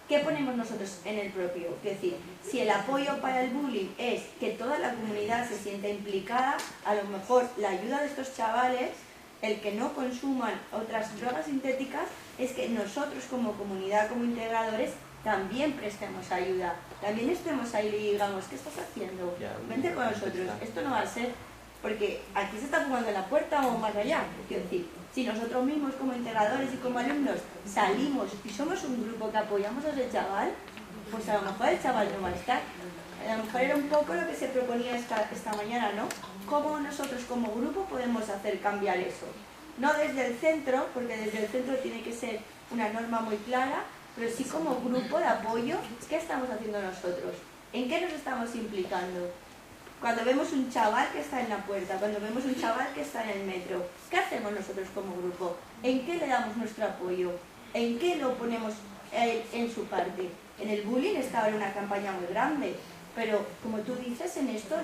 ¿Qué ponemos nosotros en el propio? Es decir, si el apoyo para el bullying es que toda la comunidad se sienta implicada, a lo mejor la ayuda de estos chavales, el que no consuman otras drogas sintéticas, es que nosotros como comunidad, como integradores, también prestemos ayuda, también estemos ahí y digamos, ¿qué estás haciendo? Vente con nosotros, esto no va a ser, porque aquí se está fumando en la puerta o más allá. Quiero decir, si nosotros mismos como integradores y como alumnos salimos y somos un grupo que apoyamos a ese chaval, pues a lo mejor el chaval no va a estar. A lo mejor era un poco lo que se proponía esta mañana, ¿no? ¿Cómo nosotros como grupo podemos hacer cambiar eso? No desde el centro, porque desde el centro tiene que ser una norma muy clara, pero sí como grupo de apoyo. ¿Qué estamos haciendo nosotros? ¿En qué nos estamos implicando? Cuando vemos un chaval que está en la puerta, cuando vemos un chaval que está en el metro, ¿qué hacemos nosotros como grupo? ¿En qué le damos nuestro apoyo? ¿En qué lo ponemos en su parte? En el bullying está ahora una campaña muy grande, pero como tú dices, en esto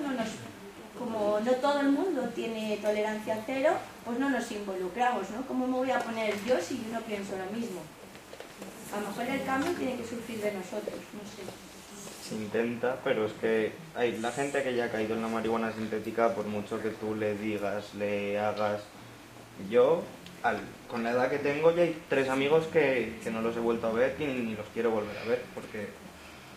como no todo el mundo tiene tolerancia cero, pues no nos involucramos, ¿no? ¿Cómo me voy a poner yo si yo no pienso lo mismo? A lo mejor el cambio tiene que surgir de nosotros, no sé. Se intenta, pero es que hay la gente que ya ha caído en la marihuana sintética, por mucho que tú le digas, le hagas... Yo, con la edad que tengo, ya hay 3 amigos que no los he vuelto a ver y ni los quiero volver a ver, porque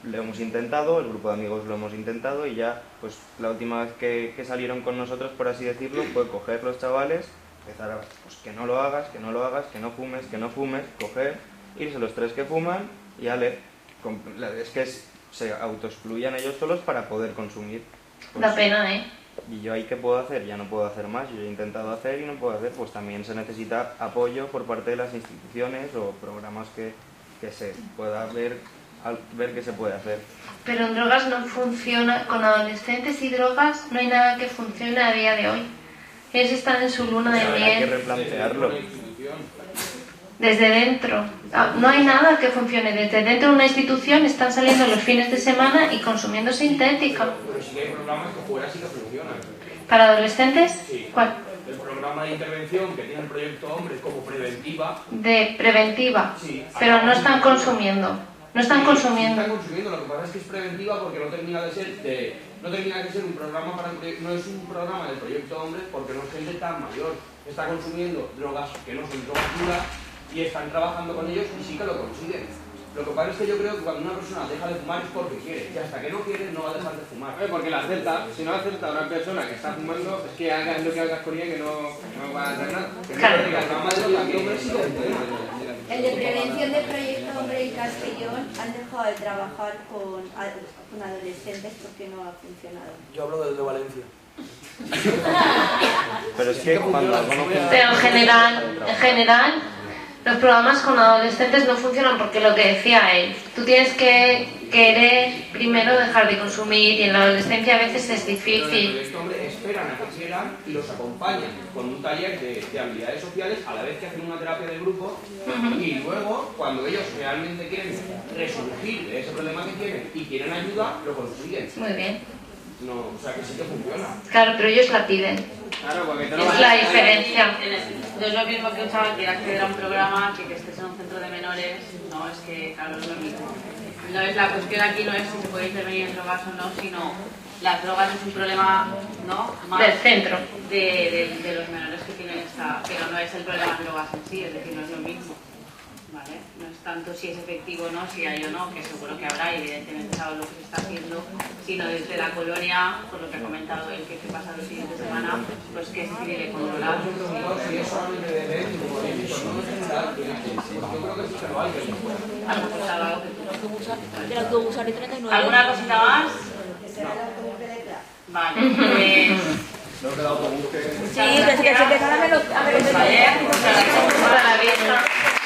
lo hemos intentado, el grupo de amigos lo hemos intentado, y ya, pues la última vez que salieron con nosotros, por así decirlo, fue coger los chavales, empezar a, pues que no lo hagas, que no lo hagas, que no fumes, coger, irse los 3 que fuman y es que se autoexcluyan ellos solos para poder consumir. Pues, da pena, ¿eh? Y yo ahí, ¿qué puedo hacer? Ya no puedo hacer más, yo he intentado hacer y no puedo hacer, pues también se necesita apoyo por parte de las instituciones o programas que se pueda ver qué se puede hacer. Pero en drogas no funciona, con adolescentes y drogas no hay nada que funcione a día de hoy. Ellos están en su luna de miel. Hay que replantearlo. Desde dentro. No hay nada que funcione. Desde dentro de una institución están saliendo los fines de semana y consumiendo sintética. Pero sí que hay programas que fuera sí que funcionan. ¿Para adolescentes? Sí. ¿Cuál? El programa de intervención que tiene el Proyecto Hombre como preventiva. De preventiva. Sí. Pero no están consumiendo. No están consumiendo. Están consumiendo. Lo que pasa es que es preventiva porque no termina de ser un programa no es un programa del Proyecto Hombre, porque no es gente tan mayor. Está consumiendo drogas que no son drogas duras y están trabajando con ellos y sí que lo consiguen. Lo que pasa es que yo creo que cuando una persona deja de fumar es porque quiere, y hasta que no quiere no va a dejar de fumar. Porque la acepta, si no acepta a una persona que está fumando, es que hagas lo que hagas con ella que no va a hacer nada. Claro. El de prevención de Proyecto Hombre y Castellón han dejado de trabajar con adolescentes porque no ha funcionado. Yo hablo del de Valencia. Pero es que cuando algo no funciona... Pero en general, los programas con adolescentes no funcionan porque lo que decía él, tú tienes que querer primero dejar de consumir y en la adolescencia a veces es difícil. Este hombre esperan a que quieran y los acompañan con un taller de habilidades sociales a la vez que hacen una terapia de grupo y luego cuando ellos realmente quieren resurgir de ese problema que tienen y quieren ayuda, lo consiguen. Muy bien. No, o sea que sí que funciona. Claro, pero ellos la piden. Claro, porque es la diferencia. No es lo mismo que un chaval quiera acceder a un programa que estés en un centro de menores. No, es que, claro, es lo mismo. No es la cuestión aquí, no es si se puede intervenir en drogas o no, sino las drogas es un problema, ¿no? Más del centro. De los menores que tienen esta... Pero no es el problema de drogas en sí, es decir, no es lo mismo. ¿vale? No es tanto si es efectivo o no, si hay o no, que seguro que habrá, y evidentemente sabes lo que se está haciendo, sino desde la colonia, por lo que ha comentado el que pasa la siguiente semana, pues que es difícil de controlar. Del autobús a 39. ¿Alguna cosita más? Vale, pues... No queda autobús que... Sí, desde que se empezaron a ver los... Muchas gracias por la vista.